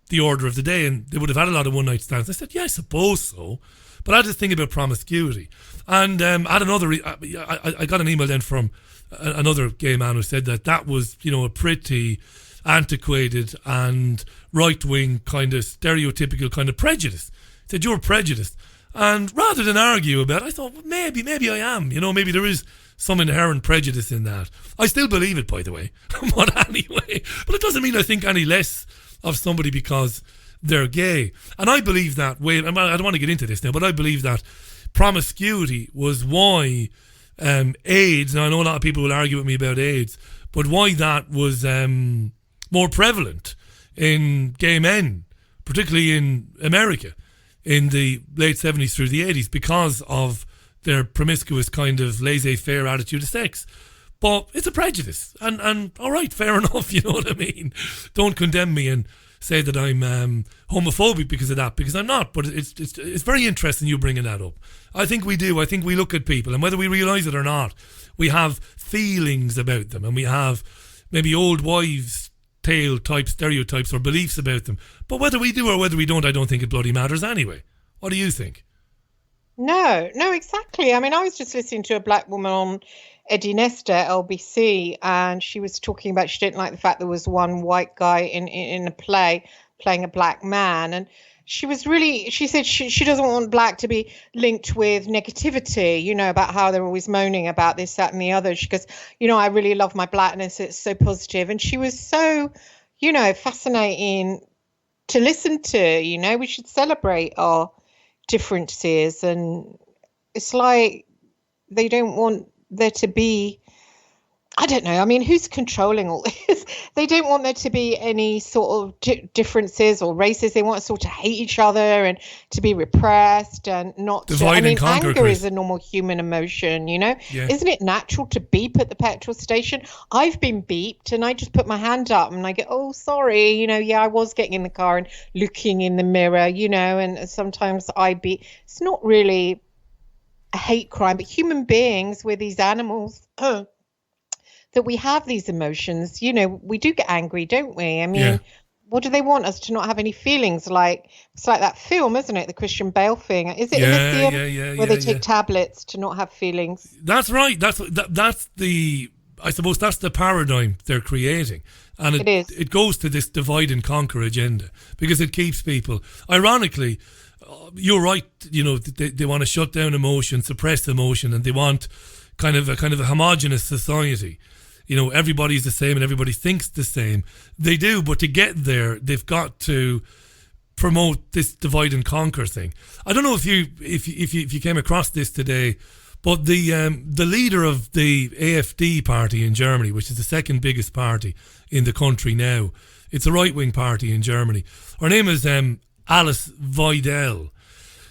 the order of the day, and they would have had a lot of one night stands. I said, yeah, I suppose so. But I had this thing about promiscuity. And I had I got an email then from another gay man who said that was, a pretty antiquated and right-wing kind of stereotypical kind of prejudice. He said, you're prejudiced. And rather than argue about it, I thought, well, maybe I am. Maybe there is some inherent prejudice in that. I still believe it, by the way. But anyway, but it doesn't mean I think any less of somebody because they're gay. And I believe that I don't want to get into this now, but I believe that promiscuity was why AIDS, and I know a lot of people will argue with me about AIDS, but why that was more prevalent in gay men, particularly in America in the late 70s through the 80s, because of their promiscuous kind of laissez-faire attitude to sex. But it's a prejudice, and all right, fair enough, you know what I mean? Don't condemn me and say that I'm homophobic because of that, because I'm not. But it's very interesting you bringing that up. I think we do. I think we look at people, and whether we realise it or not, we have feelings about them, and we have maybe old wives' tale type stereotypes or beliefs about them. But whether we do or whether we don't, I don't think it bloody matters anyway. What do you think? No, exactly. I mean, I was just listening to a black woman on Eddie Nestor, LBC, and she was talking about she didn't like the fact there was one white guy in a play playing a black man. And she said she doesn't want black to be linked with negativity, about how they're always moaning about this, that, and the other. She goes, I really love my blackness. It's so positive. And she was so, fascinating to listen to. We should celebrate our differences. And it's like they don't want there to be, I don't know, I mean, who's controlling all this? They don't want there to be any sort of differences or races. They want us all to hate each other and to be repressed and not divide and conquer, anger Chris. is a normal human emotion, Yeah. Isn't it natural to beep at the petrol station? I've been beeped and I just put my hand up and I go, oh, sorry, I was getting in the car and looking in the mirror, and sometimes I beep. It's not really a hate crime, but human beings, we're these animals. That we have these emotions, we do get angry, don't we? I mean, What do they want us to not have any feelings? It's like that film, isn't it? The Christian Bale thing. Is it Elysium? Where they take tablets to not have feelings. That's right. That's the, I suppose that's the paradigm they're creating. And It is. It goes to this divide and conquer agenda because it keeps people, ironically, you're right, they want to shut down emotion, suppress emotion, and they want kind of a homogenous society. Everybody's the same and everybody thinks the same. They do, but to get there, they've got to promote this divide and conquer thing. I don't know if you came across this today, but the leader of the AfD party in Germany, which is the second biggest party in the country now, it's a right-wing party in Germany. Her name is Alice Weidel.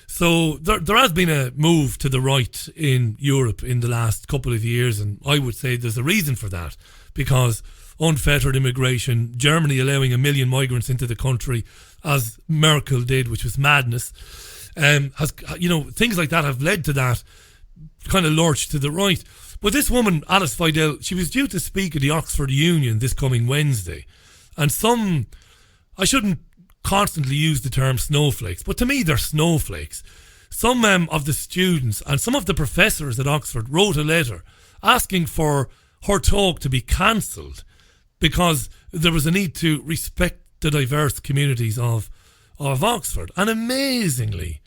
So there has been a move to the right in Europe in the last couple of years, and I would say there's a reason for that, because unfettered immigration, Germany allowing 1 million migrants into the country, as Merkel did, which was madness, has things like that have led to that kind of lurch to the right. But this woman, Alice Weidel, she was due to speak at the Oxford Union this coming Wednesday, and I shouldn't constantly use the term snowflakes, but to me they're snowflakes. Some of the students and some of the professors at Oxford wrote a letter asking for her talk to be cancelled because there was a need to respect the diverse communities of Oxford. And amazingly,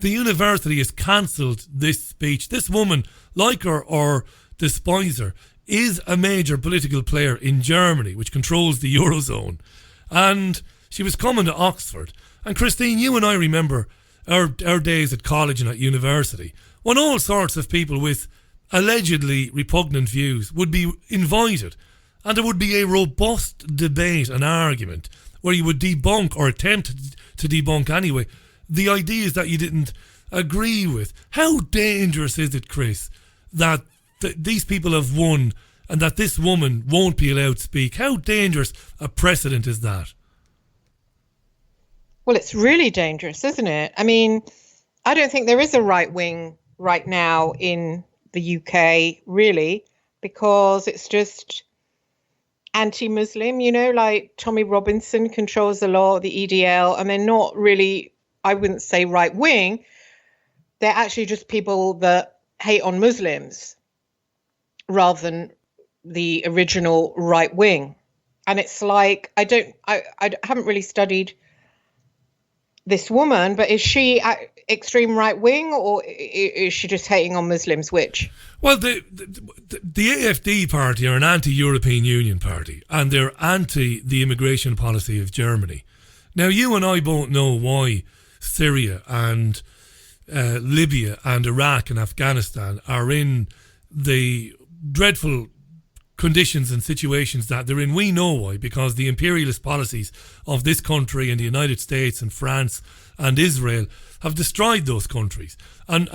the university has cancelled this speech. This woman, like her or despise her, is a major political player in Germany, which controls the Eurozone. And she was coming to Oxford. And Christine, you and I remember our days at college and at university when all sorts of people with allegedly repugnant views would be invited, and there would be a robust debate and argument where you would debunk, or attempt to debunk anyway, the ideas that you didn't agree with. How dangerous is it, Chris, that these people have won and that this woman won't be allowed to speak? How dangerous a precedent is that? Well, it's really dangerous, isn't it? I mean, I don't think there is a right wing right now in the UK, really, because it's just anti-Muslim, like Tommy Robinson controls a lot, the EDL, and they're not really, I wouldn't say right wing. They're actually just people that hate on Muslims rather than the original right wing. And it's like, I haven't really studied this woman, but is she extreme right wing or is she just hating on Muslims? Which? Well, the AfD party are an anti-European Union party, and they're anti the immigration policy of Germany. Now, you and I both know why Syria and Libya and Iraq and Afghanistan are in the dreadful conditions and situations that they're in. We know why, because the imperialist policies of this country and the United States and France and Israel have destroyed those countries. And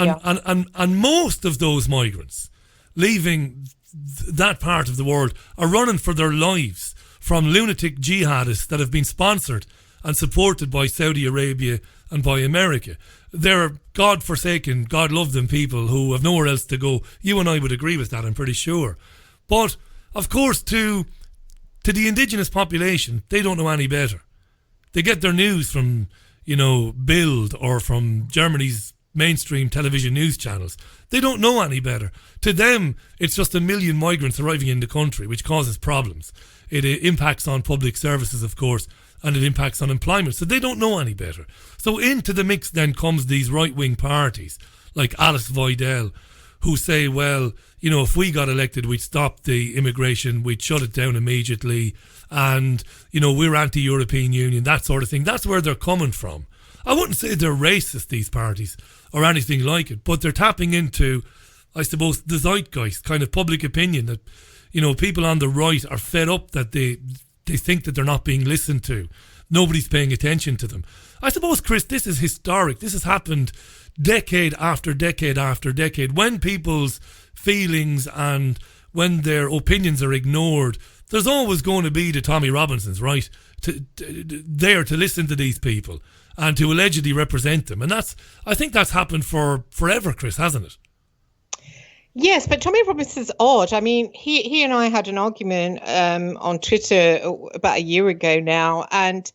most of those migrants leaving that part of the world are running for their lives from lunatic jihadists that have been sponsored and supported by Saudi Arabia and by America. They're God-forsaken, God-love-them people who have nowhere else to go. You and I would agree with that, I'm pretty sure. But of course, to the indigenous population, they don't know any better. They get their news from, Bild or from Germany's mainstream television news channels. They don't know any better. To them, it's just 1 million migrants arriving in the country, which causes problems. It impacts on public services, of course, and it impacts on employment. So they don't know any better. So into the mix then comes these right-wing parties, like Alice Vidal, who say, well, you know, if we got elected, we'd stop the immigration, we'd shut it down immediately, and, you know, we're anti-European Union, that sort of thing. That's where they're coming from. I wouldn't say they're racist, these parties, or anything like it, but they're tapping into, I suppose, the zeitgeist, kind of public opinion, that, you know, people on the right are fed up that they think that they're not being listened to. Nobody's paying attention to them. I suppose, Chris, this is historic. This has happened decade after decade after decade. When people's feelings and when their opinions are ignored, there's always going to be the Tommy Robinsons, right? There to listen to these people and to allegedly represent them. And I think that's happened for forever, Chris, hasn't it? Yes, but Tommy Robinson's odd. I mean, he and I had an argument on Twitter about a year ago now, and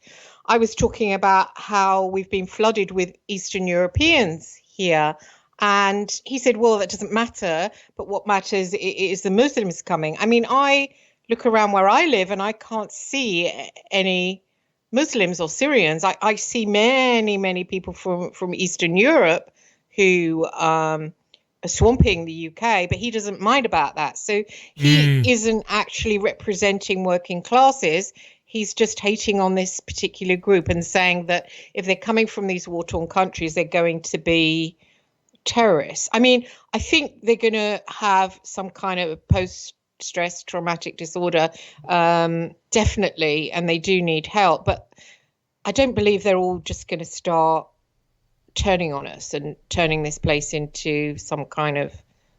I was talking about how we've been flooded with Eastern Europeans here. And he said, well, that doesn't matter, but what matters is the Muslims coming. I mean, I look around where I live and I can't see any Muslims or Syrians. I see many, many people from Eastern Europe who are swamping the UK, but he doesn't mind about that. So he isn't actually representing working classes. He's just hating on this particular group and saying that if they're coming from these war-torn countries, they're going to be terrorists. I mean, I think they're going to have some kind of post-stress traumatic disorder, definitely, and they do need help. But I don't believe they're all just going to start turning on us and turning this place into some kind of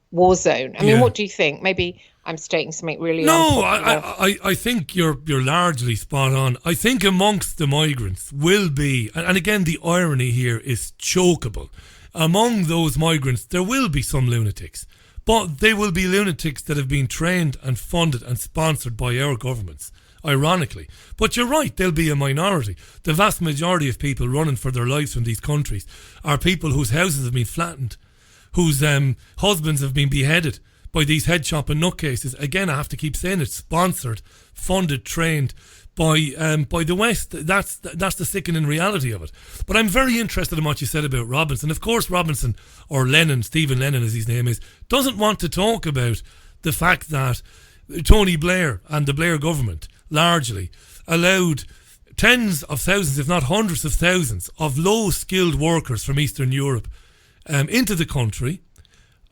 war zone. I mean, what do you think? Maybe I'm stating something really unpopular. I think you're largely spot on. I think amongst the migrants will be, and again, the irony here is chokeable. Among those migrants, there will be some lunatics, but they will be lunatics that have been trained and funded and sponsored by our governments, ironically. But you're right, there'll be a minority. The vast majority of people running for their lives from these countries are people whose houses have been flattened, whose husbands have been beheaded by these head chopping nutcases. Again, I have to keep saying it, sponsored, funded, trained by the West. That's the sickening reality of it. But I'm very interested in what you said about Robinson. Of course, Robinson, or Lennon, Stephen Lennon as his name is, doesn't want to talk about the fact that Tony Blair and the Blair government largely allowed tens of thousands, if not hundreds of thousands, of low-skilled workers from Eastern Europe into the country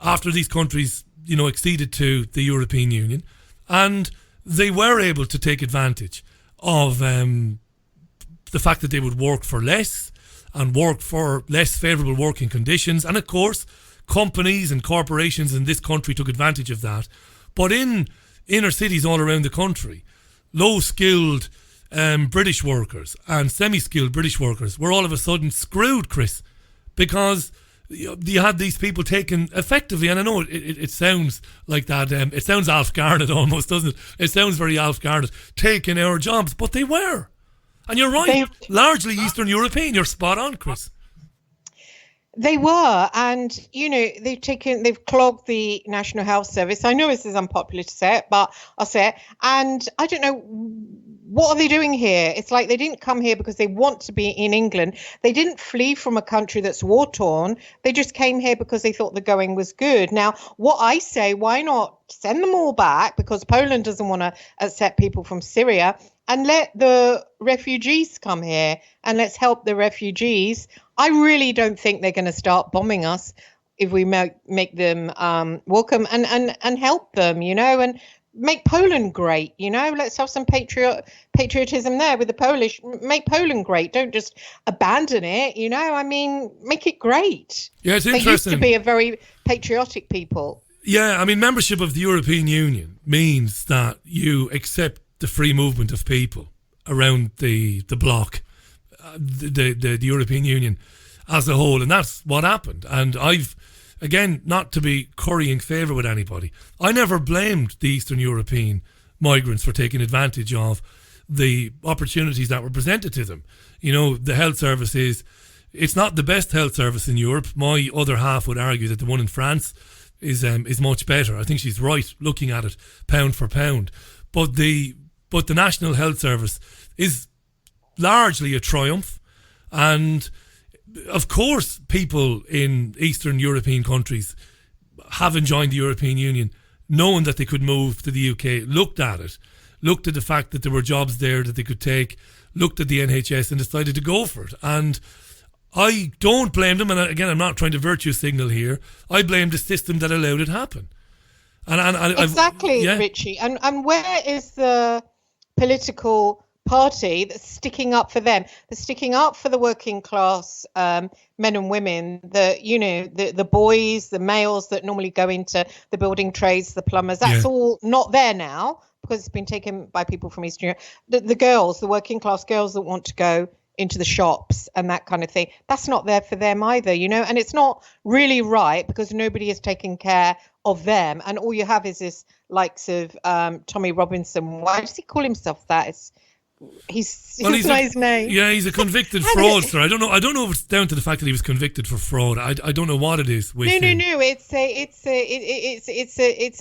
after these countries, you know, acceded to the European Union, and they were able to take advantage of the fact that they would work for less and work for less favourable working conditions. And of course, companies and corporations in this country took advantage of that. But in inner cities all around the country, low-skilled British workers and semi-skilled British workers were all of a sudden screwed, Chris, because you had these people taken effectively, and I know it sounds like that, it sounds Alf Garnett almost, doesn't it? It sounds very Alf Garnett, taking our jobs, but they were. And you're right, largely Eastern European. You're spot on, Chris. They were, and you know, they've clogged the National Health Service. I know this is unpopular to say it, but I'll say it. And I don't know, what are they doing here? It's like they didn't come here because they want to be in England. They didn't flee from a country that's war-torn. They just came here because they thought the going was good. Now, what I say, why not send them all back, because Poland doesn't want to accept people from Syria, and let the refugees come here and let's help the refugees. I really don't think they're going to start bombing us if we make them welcome and help them, you know, and make Poland great, you know. Let's have some patriotism there with the Polish. Make Poland great. Don't just abandon it, you know. I mean, make it great. Yeah, it's interesting. They used to be a very patriotic people. Yeah, I mean, membership of the European Union means that you accept the free movement of people around the bloc, the European Union as a whole, and that's what happened. And I've, again, not to be currying favour with anybody, I never blamed the Eastern European migrants for taking advantage of the opportunities that were presented to them. You know, the health services, It's not the best health service in Europe. My other half would argue that the one in France is much better. I think she's right looking at it pound for pound. But the National Health Service is largely a triumph, and of course people in Eastern European countries, having joined the European Union, knowing that they could move to the UK, looked at the fact that there were jobs there that they could take, looked at the NHS and decided to go for it. And I don't blame them, and again, I'm not trying to virtue signal here. I blame the system that allowed it happen. Exactly, Richie. And where is the political party that's sticking up for them? They're sticking up for the working class men and women, the boys, the males that normally go into the building trades, the plumbers. That's all not there now because it's been taken by people from Eastern Europe. The girls, the working class girls that want to go into the shops and that kind of thing, that's not there for them either, and it's not really right because nobody is taking care of them, and all you have is this likes of Tommy Robinson. Why does he call himself that? He doesn't know his name. Yeah, he's a convicted fraudster. I don't know if it's down to the fact that he was convicted for fraud. I don't know what it is with him. No. It's a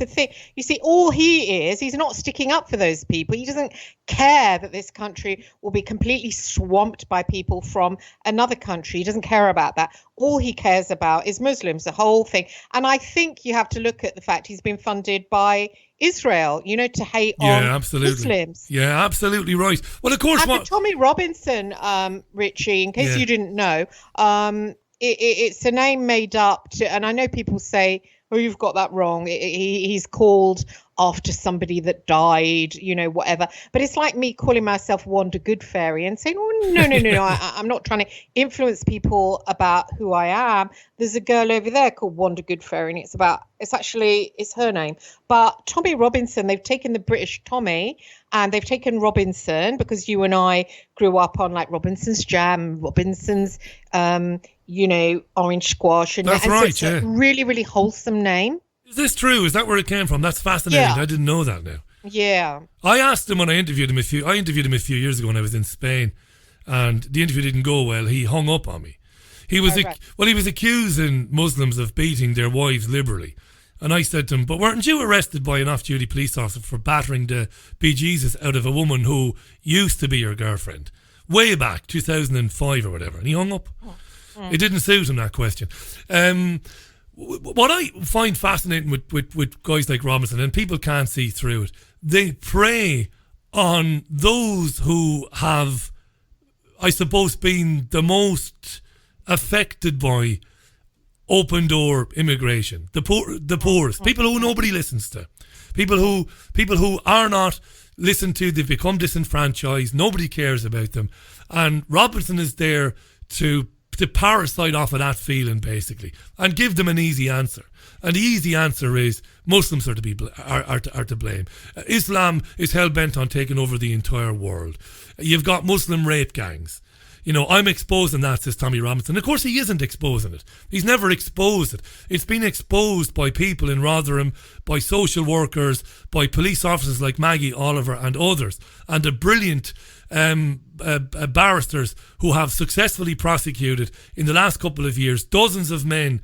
thing. You see, all he's not sticking up for those people. He doesn't care that this country will be completely swamped by people from another country. He doesn't care about that. All he cares about is Muslims, the whole thing. And I think you have to look at the fact he's been funded by Israel, to hate on Muslims. Yeah, absolutely right. Well, of course, Tommy Robinson, Richie, in case you didn't know, it's a name made up and I know people say, oh, you've got that wrong. He's called after somebody that died, whatever. But it's like me calling myself Wanda Good Fairy and saying, oh, no. I'm not trying to influence people about who I am. There's a girl over there called Wanda Good Fairy, and it's her name. But Tommy Robinson, they've taken the British Tommy and they've taken Robinson because you and I grew up on like Robinson's Jam, Robinson's, orange squash. That's right, it's a really, really wholesome name. Is this true? Is that where it came from? That's fascinating. Yeah. I didn't know that now. Yeah. I asked him when I interviewed him a few years ago when I was in Spain, and the interview didn't go well. He hung up on me. He was accusing Muslims of beating their wives liberally. And I said to him, but weren't you arrested by an off-duty police officer for battering the bejesus out of a woman who used to be your girlfriend? Way back, 2005 or whatever. And he hung up. It didn't suit him, that question. What I find fascinating with guys like Robinson, and people can't see through it, they prey on those who have, I suppose, been the most affected by open door immigration. The poorest, people who nobody listens to, people who are not listened to. They've become disenfranchised. Nobody cares about them, and Robinson is there to parasite off of that feeling, basically, and give them an easy answer. And the easy answer is Muslims are to blame. Islam is hell-bent on taking over the entire world. You've got Muslim rape gangs. I'm exposing that, says Tommy Robinson. Of course, he isn't exposing it. He's never exposed it. It's been exposed by people in Rotherham, by social workers, by police officers like Maggie Oliver and others, and the brilliant barristers who have successfully prosecuted in the last couple of years dozens of men,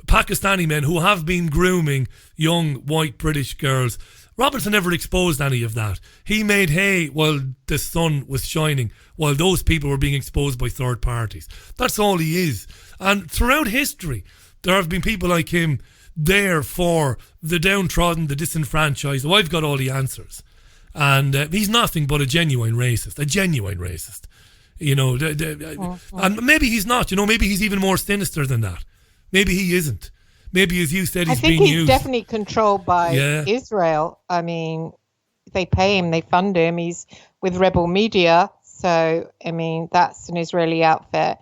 Pakistani men, who have been grooming young white British girls. Robinson never exposed any of that. He made hay while the sun was shining, while those people were being exposed by third parties. That's all he is. And throughout history, there have been people like him there for the downtrodden, the disenfranchised. Oh, I've got all the answers. And he's nothing but a genuine racist. And maybe he's not, maybe he's even more sinister than that. Maybe he isn't. Maybe, as you said, he's being used. I think he's definitely controlled by Israel. I mean, they pay him, they fund him. He's with Rebel Media. So, I mean, that's an Israeli outfit.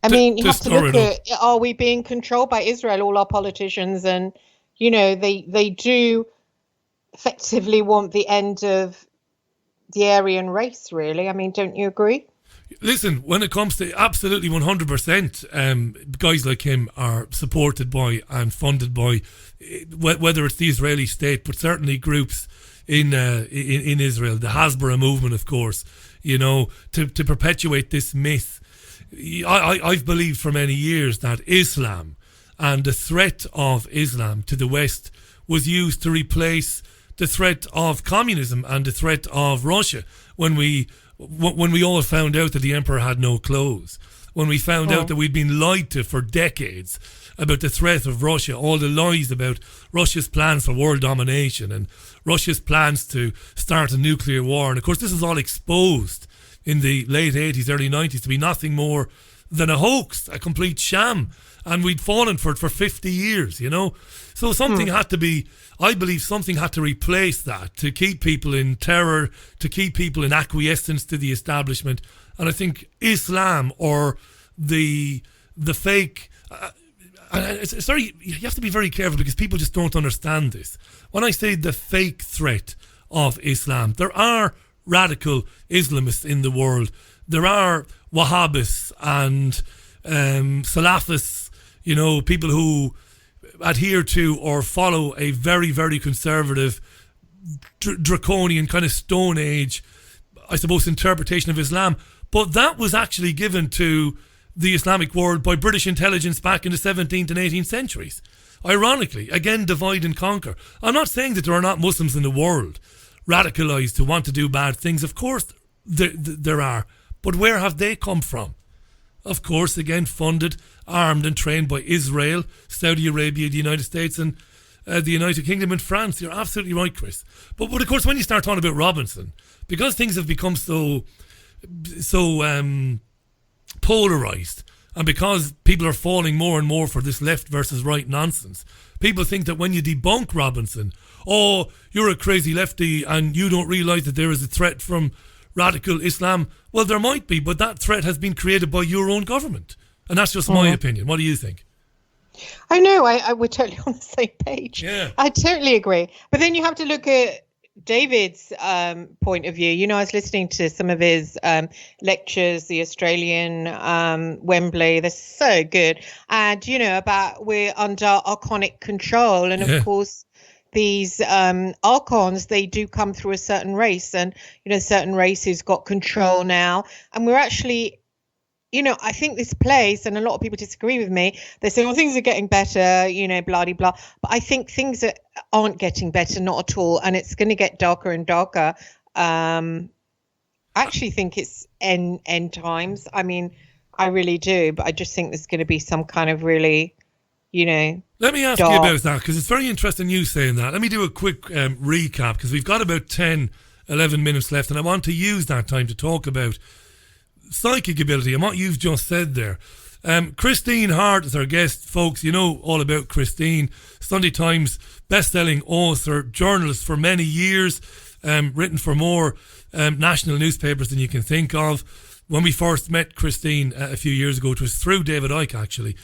I mean, you have to look at, are we being controlled by Israel, all our politicians? And, they do effectively want the end of the Aryan race, really. I mean, don't you agree? Listen, when it comes to absolutely 100%, guys like him are supported by and funded by, whether it's the Israeli state, but certainly groups in Israel, the Hasbara movement, of course, to perpetuate this myth I've believed for many years that Islam and the threat of Islam to the West was used to replace the threat of communism and the threat of Russia when we all found out that the emperor had no clothes, when we found out that we'd been lied to for decades about the threat of Russia, all the lies about Russia's plans for world domination and Russia's plans to start a nuclear war. And of course, this is all exposed in the late 80s, early 90s to be nothing more than a hoax, a complete sham. And we'd fallen for it for 50 years, you know. So something had to be, I believe something had to replace that, to keep people in terror, to keep people in acquiescence to the establishment. And I think Islam or the fake... it's very, you have to be very careful because people just don't understand this. When I say the fake threat of Islam, there are radical Islamists in the world. There are Wahhabists and Salafists, you know, people who adhere to or follow a very, very conservative, draconian kind of Stone Age, I suppose, interpretation of Islam. But that was actually given to the Islamic world by British intelligence back in the 17th and 18th centuries. Ironically, again, divide and conquer. I'm not saying that there are not Muslims in the world radicalized who want to do bad things. Of course there are. But where have they come from? Of course, again, funded, armed and trained by Israel, Saudi Arabia, the United States and the United Kingdom and France. You're absolutely right, Chris. But of course, when you start talking about Robinson, because things have become so polarised, and because people are falling more and more for this left versus right nonsense, people think that when you debunk Robinson, oh, you're a crazy lefty and you don't realise that there is a threat from radical Islam. Well, there might be, but that threat has been created by your own government. And that's just my opinion. What do you think? I know, we're totally on the same page. Yeah. I totally agree. But then you have to look at David's point of view. You know, I was listening to some of his lectures, the Australian Wembley. They're so good. And, you know, about we're under archonic control. And of course, these archons, they do come through a certain race. And, you know, certain races got control now. And we're actually... You know, I think this place, and a lot of people disagree with me, they say, well, things are getting better, you know, blah, blah, blah. But I think things aren't getting better, not at all. And it's going to get darker and darker. I actually think it's end times. I mean, I really do. But I just think there's going to be some kind of really, you know. Let me ask you about that, because it's very interesting you saying that. Let me do a quick recap, because we've got about 10, 11 minutes left. And I want to use that time to talk about psychic ability and what you've just said there. Christine Hart is our guest, folks. You know all about Christine. Sunday Times best-selling author, journalist for many years, written for more national newspapers than you can think of. When we first met Christine a few years ago, it was through David Icke, actually.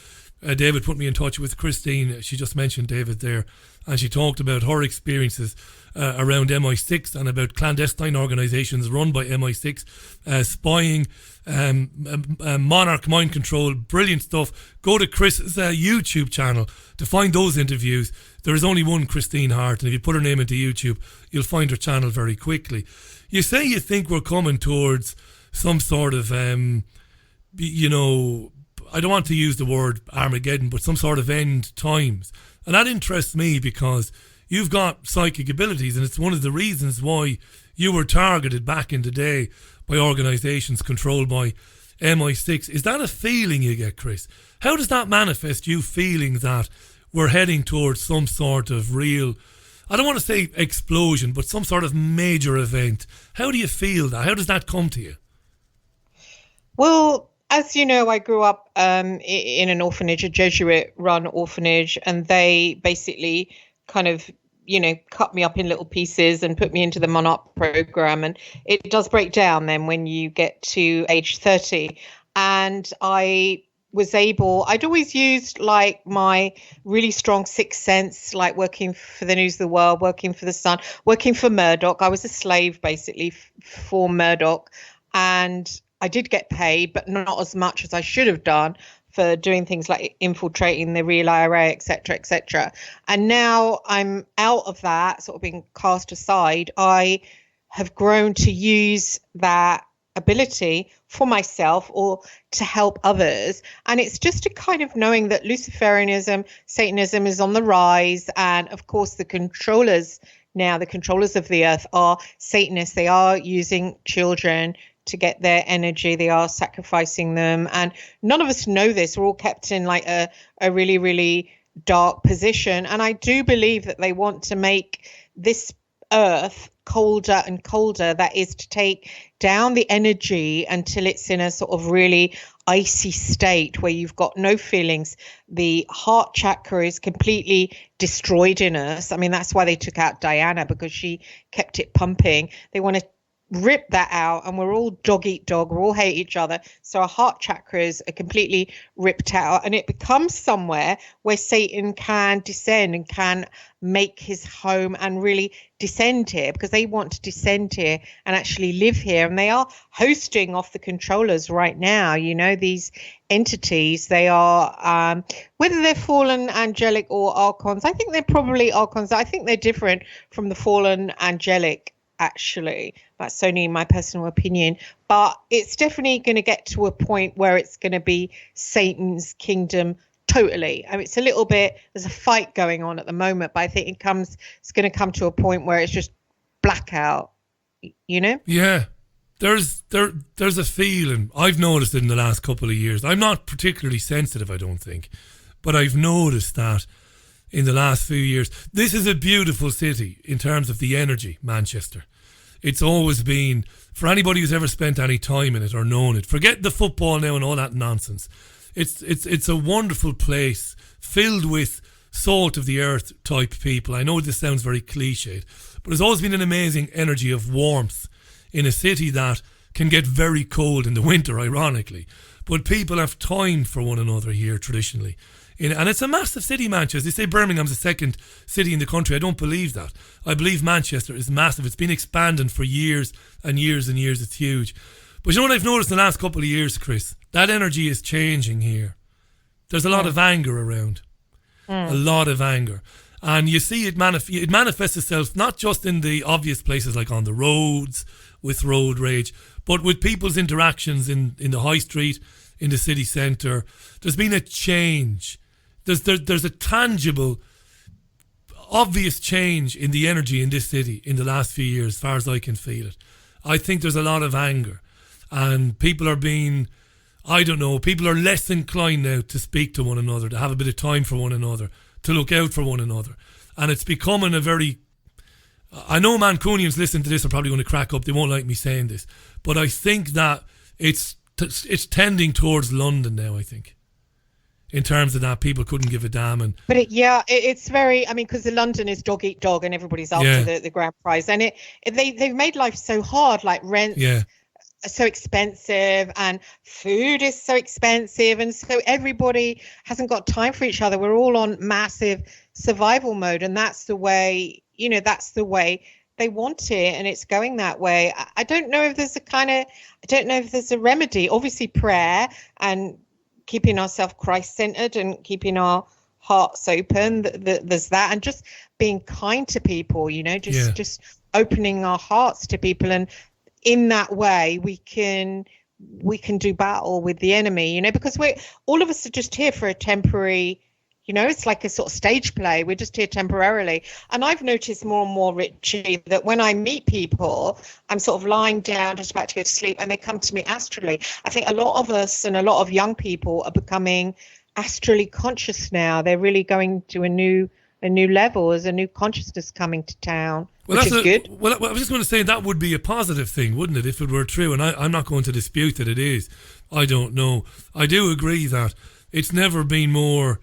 David put me in touch with Christine. She just mentioned David there, and she talked about her experiences around MI6 and about clandestine organisations run by MI6, spying, monarch mind control, brilliant stuff. Go to Chris's YouTube channel to find those interviews. There is only one Christine Hart, and if you put her name into YouTube, you'll find her channel very quickly. You say you think we're coming towards some sort of, you know, I don't want to use the word Armageddon, but some sort of end times. And that interests me because you've got psychic abilities, and it's one of the reasons why you were targeted back in the day by organisations controlled by MI6. Is that a feeling you get, Chris? How does that manifest, you feeling that we're heading towards some sort of real, I don't want to say explosion, but some sort of major event? How do you feel that? How does that come to you? Well, as you know, I grew up in an orphanage, a Jesuit-run orphanage, and they basically kind of, you know, cut me up in little pieces and put me into the Monarch program. And it does break down then when you get to age 30. And I was able, I'd always used like my really strong sixth sense, like working for the News of the World, working for the Sun, working for Murdoch. I was a slave basically for Murdoch. And I did get paid, but not as much as I should have done for doing things like infiltrating the real IRA, et cetera, et cetera. And now I'm out of that, sort of being cast aside. I have grown to use that ability for myself or to help others. And it's just a kind of knowing that Luciferianism, Satanism is on the rise. And of course, the controllers of the earth are Satanists. They are using children to get their energy. They are sacrificing them. And none of us know this. We're all kept in like a really, really dark position. And I do believe that they want to make this earth colder and colder. That is to take down the energy until it's in a sort of really icy state where you've got no feelings. The heart chakra is completely destroyed in us. I mean, that's why they took out Diana, because she kept it pumping. They want to rip that out, and we're all dog eat dog. We all hate each other. So our heart chakras are completely ripped out, and it becomes somewhere where Satan can descend and can make his home and really descend here, because they want to descend here and actually live here. And they are hosting off the controllers right now. You know, these entities, they are, whether they're fallen angelic or archons, I think they're probably archons. I think they're different from the fallen angelic, actually. That's only my personal opinion, but it's definitely going to get to a point where it's going to be Satan's kingdom totally. I mean, it's a little bit, there's a fight going on at the moment, but I think it's going to come to a point where it's just blackout, you know? Yeah. There's a feeling, I've noticed it in the last couple of years. I'm not particularly sensitive, I don't think, but I've noticed that in the last few years. This is a beautiful city in terms of the energy, Manchester. It's always been, for anybody who's ever spent any time in it or known it, forget the football now and all that nonsense. It's a wonderful place filled with salt of the earth type people. I know this sounds very cliched, but there's always been an amazing energy of warmth in a city that can get very cold in the winter, ironically. But people have time for one another here traditionally. And it's a massive city, Manchester. They say Birmingham's the second city in the country. I don't believe that. I believe Manchester is massive. It's been expanding for years and years and years. It's huge. But you know what I've noticed in the last couple of years, Chris? That energy is changing here. There's a lot of anger around. A lot of anger. And you see it manifests itself not just in the obvious places like on the roads with road rage, but with people's interactions in the high street, in the city centre. There's been a change. There's a tangible, obvious change in the energy in this city in the last few years, as far as I can feel it. I think there's a lot of anger, and people are being, I don't know, people are less inclined now to speak to one another, to have a bit of time for one another, to look out for one another. And it's becoming a very, I know Mancunians listening to this are probably going to crack up, they won't like me saying this, but I think that it's tending towards London now, I think. In terms of that, people couldn't give a damn. But it's very, I mean, because London is dog eat dog and everybody's after the grand prize. And they've made life so hard, like rents are so expensive and food is so expensive. And so everybody hasn't got time for each other. We're all on massive survival mode. And that's the way, that's the way they want it. And it's going that way. I don't know if there's a remedy. Obviously prayer and keeping ourselves Christ-centered and keeping our hearts open. There's that, and just being kind to people, just opening our hearts to people, and in that way we can do battle with the enemy, because all of us are just here for a temporary. It's like a sort of stage play. We're just here temporarily. And I've noticed more and more, Richie, that when I meet people, I'm sort of lying down, just about to go to sleep, and they come to me astrally. I think a lot of us and a lot of young people are becoming astrally conscious now. They're really going to a new level. There's a new consciousness coming to town, which is good. Well, I was just going to say that would be a positive thing, wouldn't it, if it were true? And I'm not going to dispute that it is. I don't know. I do agree that it's never been more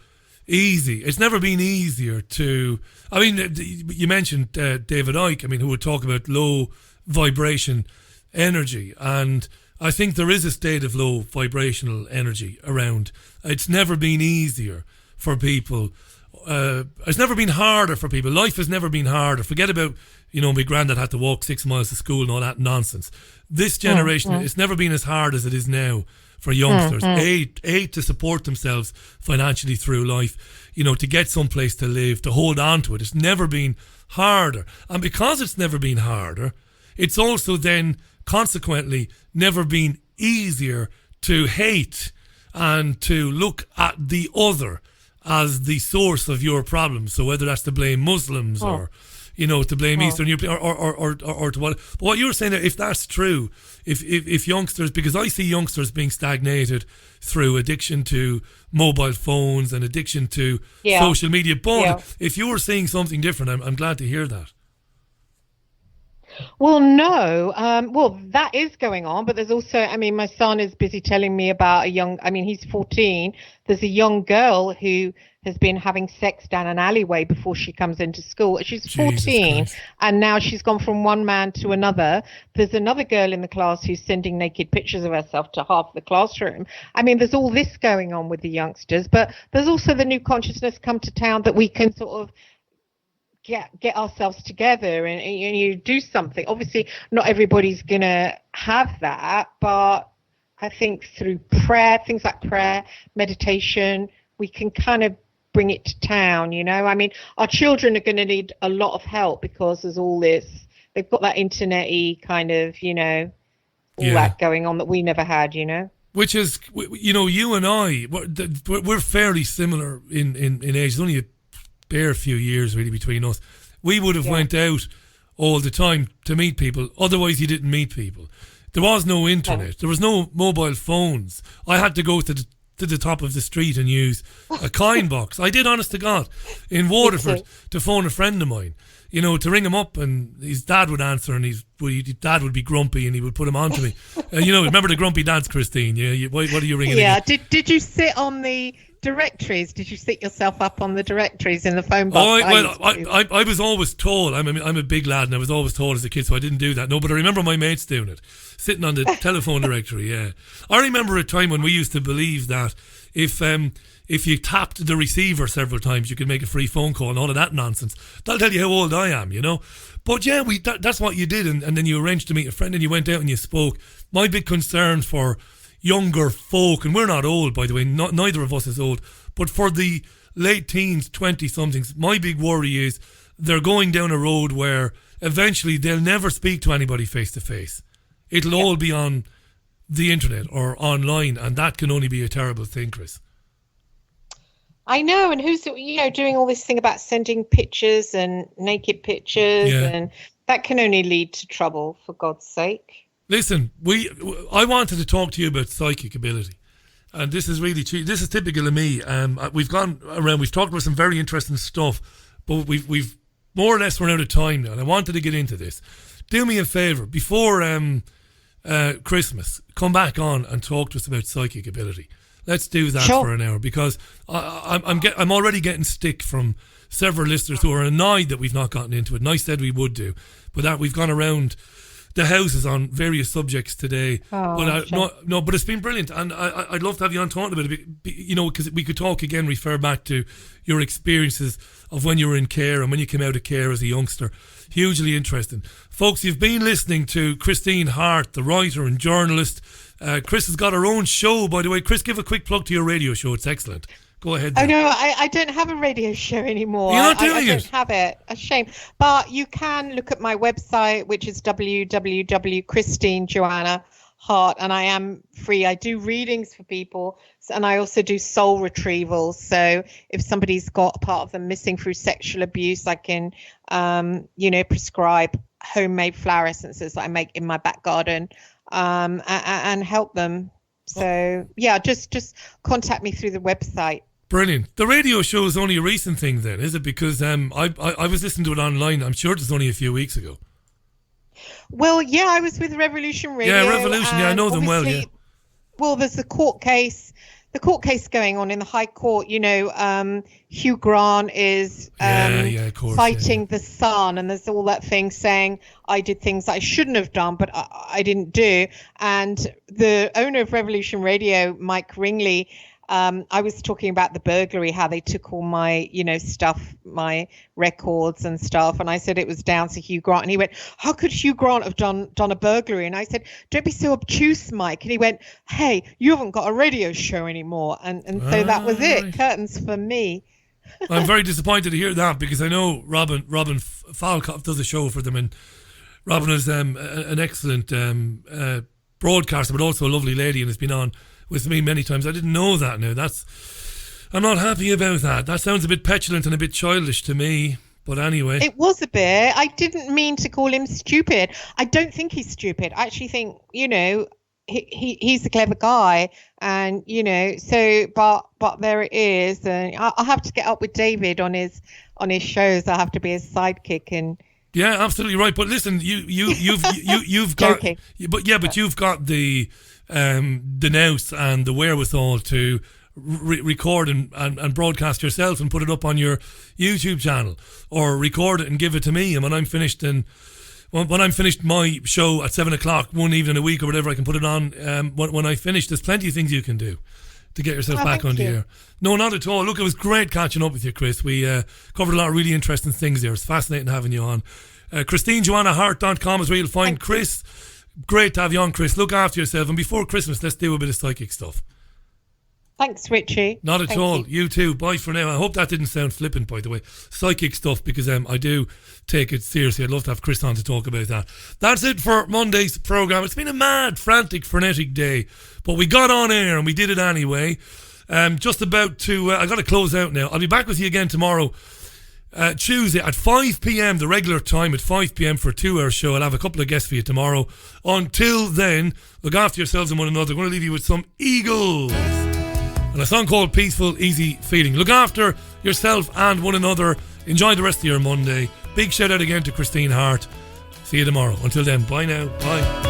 easy. It's never been easier to, I mean, you mentioned David Icke, who would talk about low vibration energy, and I think there is a state of low vibrational energy around. It's never been easier for people. It's never been harder for people. Life has never been harder. Forget about, my granddad had to walk 6 miles to school and all that nonsense. This generation, it's never been as hard as it is now for youngsters, to support themselves financially through life, to get someplace to live, to hold on to it. It's never been harder. And because it's never been harder, it's also then consequently never been easier to hate and to look at the other as the source of your problem. So whether that's to blame Muslims or, to blame Eastern Europe or to what. But what you're saying, if that's true, if youngsters, because I see youngsters being stagnated through addiction to mobile phones and addiction to social media. But if you were seeing something different, I'm glad to hear that. Well, no. That is going on, but there's also, my son is busy telling me about he's 14. There's a young girl who has been having sex down an alleyway before she comes into school. She's 14, and now she's gone from one man to another. There's another girl in the class who's sending naked pictures of herself to half the classroom. There's all this going on with the youngsters, but there's also the new consciousness come to town that we can sort of get ourselves together and you do something. Obviously, not everybody's gonna have that, but I think through prayer, things like prayer, meditation, we can kind of bring it to town. Our children are going to need a lot of help because there's all this. They've got that internet-y kind of, all that going on that we never had. Which is, you and I, we're fairly similar in age. There's only a bare few years really between us. We would have went out all the time to meet people. Otherwise, you didn't meet people. There was no internet. There was no mobile phones. I had to go to the top of the street and use a coin box. I did, honest to God, in Waterford to phone a friend of mine. To ring him up, and his dad would answer, and his dad would be grumpy, and he would put him on to me. Remember the grumpy dads, Christine? What are you ringing? Yeah. Did you sit on the directories? Did you sit yourself up on the directories in the phone box? I was always told. I'm a big lad, and I was always told as a kid, so I didn't do that. No, but I remember my mates doing it, sitting on the telephone directory. Yeah, I remember a time when we used to believe that if you tapped the receiver several times, you could make a free phone call and all of that nonsense. That'll tell you how old I am, But yeah, that's what you did, and then you arranged to meet a friend and you went out and you spoke. My big concern for younger folk, and we're not old, by the way, neither of us is old, but for the late teens, 20-somethings, my big worry is they're going down a road where eventually they'll never speak to anybody face to face. It'll all be on the internet or online, and that can only be a terrible thing, Chris. I know, and who's doing all this thing about sending pictures and naked pictures, and that can only lead to trouble, for God's sake. Listen, I wanted to talk to you about psychic ability, and this is really this is typical of me. We've gone around, we've talked about some very interesting stuff, but we've more or less run out of time now, and I wanted to get into this. Do me a favour, before Christmas, come back on and talk to us about psychic ability. Let's do that for an hour, because I'm already getting stick from several listeners who are annoyed that we've not gotten into it. And I said we would do, but that we've gone around the houses on various subjects today. But it's been brilliant, and I'd love to have you on talking about it. Because we could talk again, refer back to your experiences of when you were in care and when you came out of care as a youngster. Hugely interesting, folks. You've been listening to Christine Hart, the writer and journalist. Chris has got her own show, by the way. Chris, give a quick plug to your radio show. It's excellent. Go ahead. Oh, no, I don't have a radio show anymore. You're not doing it? I don't have it. A shame. But you can look at my website, which is www.Christine Hart, and I am free. I do readings for people, and I also do soul retrievals. So if somebody's got a part of them missing through sexual abuse, I can, prescribe homemade flower essences that I make in my back garden. And help them. So just contact me through the website. Brilliant. The radio show is only a recent thing then, is it? Because I was listening to it online. I'm sure it was only a few weeks ago. Well, I was with Revolution Radio. Yeah, Revolution. Yeah, I know them well. Yeah. Well, there's the court case going on in the High Court. Hugh Grant is fighting the Sun, and there's all that thing saying I did things I shouldn't have done, but I didn't do. And the owner of Revolution Radio, Mike Ringley, I was talking about the burglary, how they took all my, stuff, my records and stuff. And I said it was down to Hugh Grant. And he went, how could Hugh Grant have done a burglary? And I said, don't be so obtuse, Mike. And he went, hey, you haven't got a radio show anymore. And so that was it. Right. Curtains for me. I'm very disappointed to hear that, because I know Robin Falcoff does a show for them, and Robin is an excellent broadcaster, but also a lovely lady, and has been on with me many times. I didn't know that now. I'm not happy about that. That sounds a bit petulant and a bit childish to me. But anyway. It was a bit. I didn't mean to call him stupid. I don't think he's stupid. I actually think, he's a clever guy. And, so, but there it is. And I'll have to get up with David on his shows. I'll have to be his sidekick. And yeah, absolutely right. But listen, you've got, but you've got the nous and the wherewithal to record and broadcast yourself and put it up on your YouTube channel, or record it and give it to me, and when I'm finished my show at 7 o'clock one evening a week or whatever, I can put it on when I finish. There's plenty of things you can do to get yourself back on the air. No, not at all. Look, it was great catching up with you, Chris. We covered a lot of really interesting things there. It's fascinating having you on. ChristineJoannaHart.com is where you'll find Chris. Great to have you on, Chris. Look after yourself, and before Christmas, let's do a bit of psychic stuff. Thanks, Richie. Not at all. You too. Bye for now. I hope that didn't sound flippant, by the way. Psychic stuff, because I do take it seriously. I'd love to have Chris on to talk about that. That's it for Monday's programme. It's been a mad, frantic, frenetic day, but we got on air and we did it anyway. Just about to... I got to close out now. I'll be back with you again tomorrow, Tuesday at 5 p.m, the regular time at 5 p.m. for a 2-hour show. I'll have a couple of guests for you tomorrow. Until then, look after yourselves and one another. I'm going to leave you with some Eagles and a song called Peaceful Easy Feeling. Look after yourself and one another. Enjoy the rest of your Monday. Big shout out again to Christine Hart. See you tomorrow. Until then, bye now. Bye.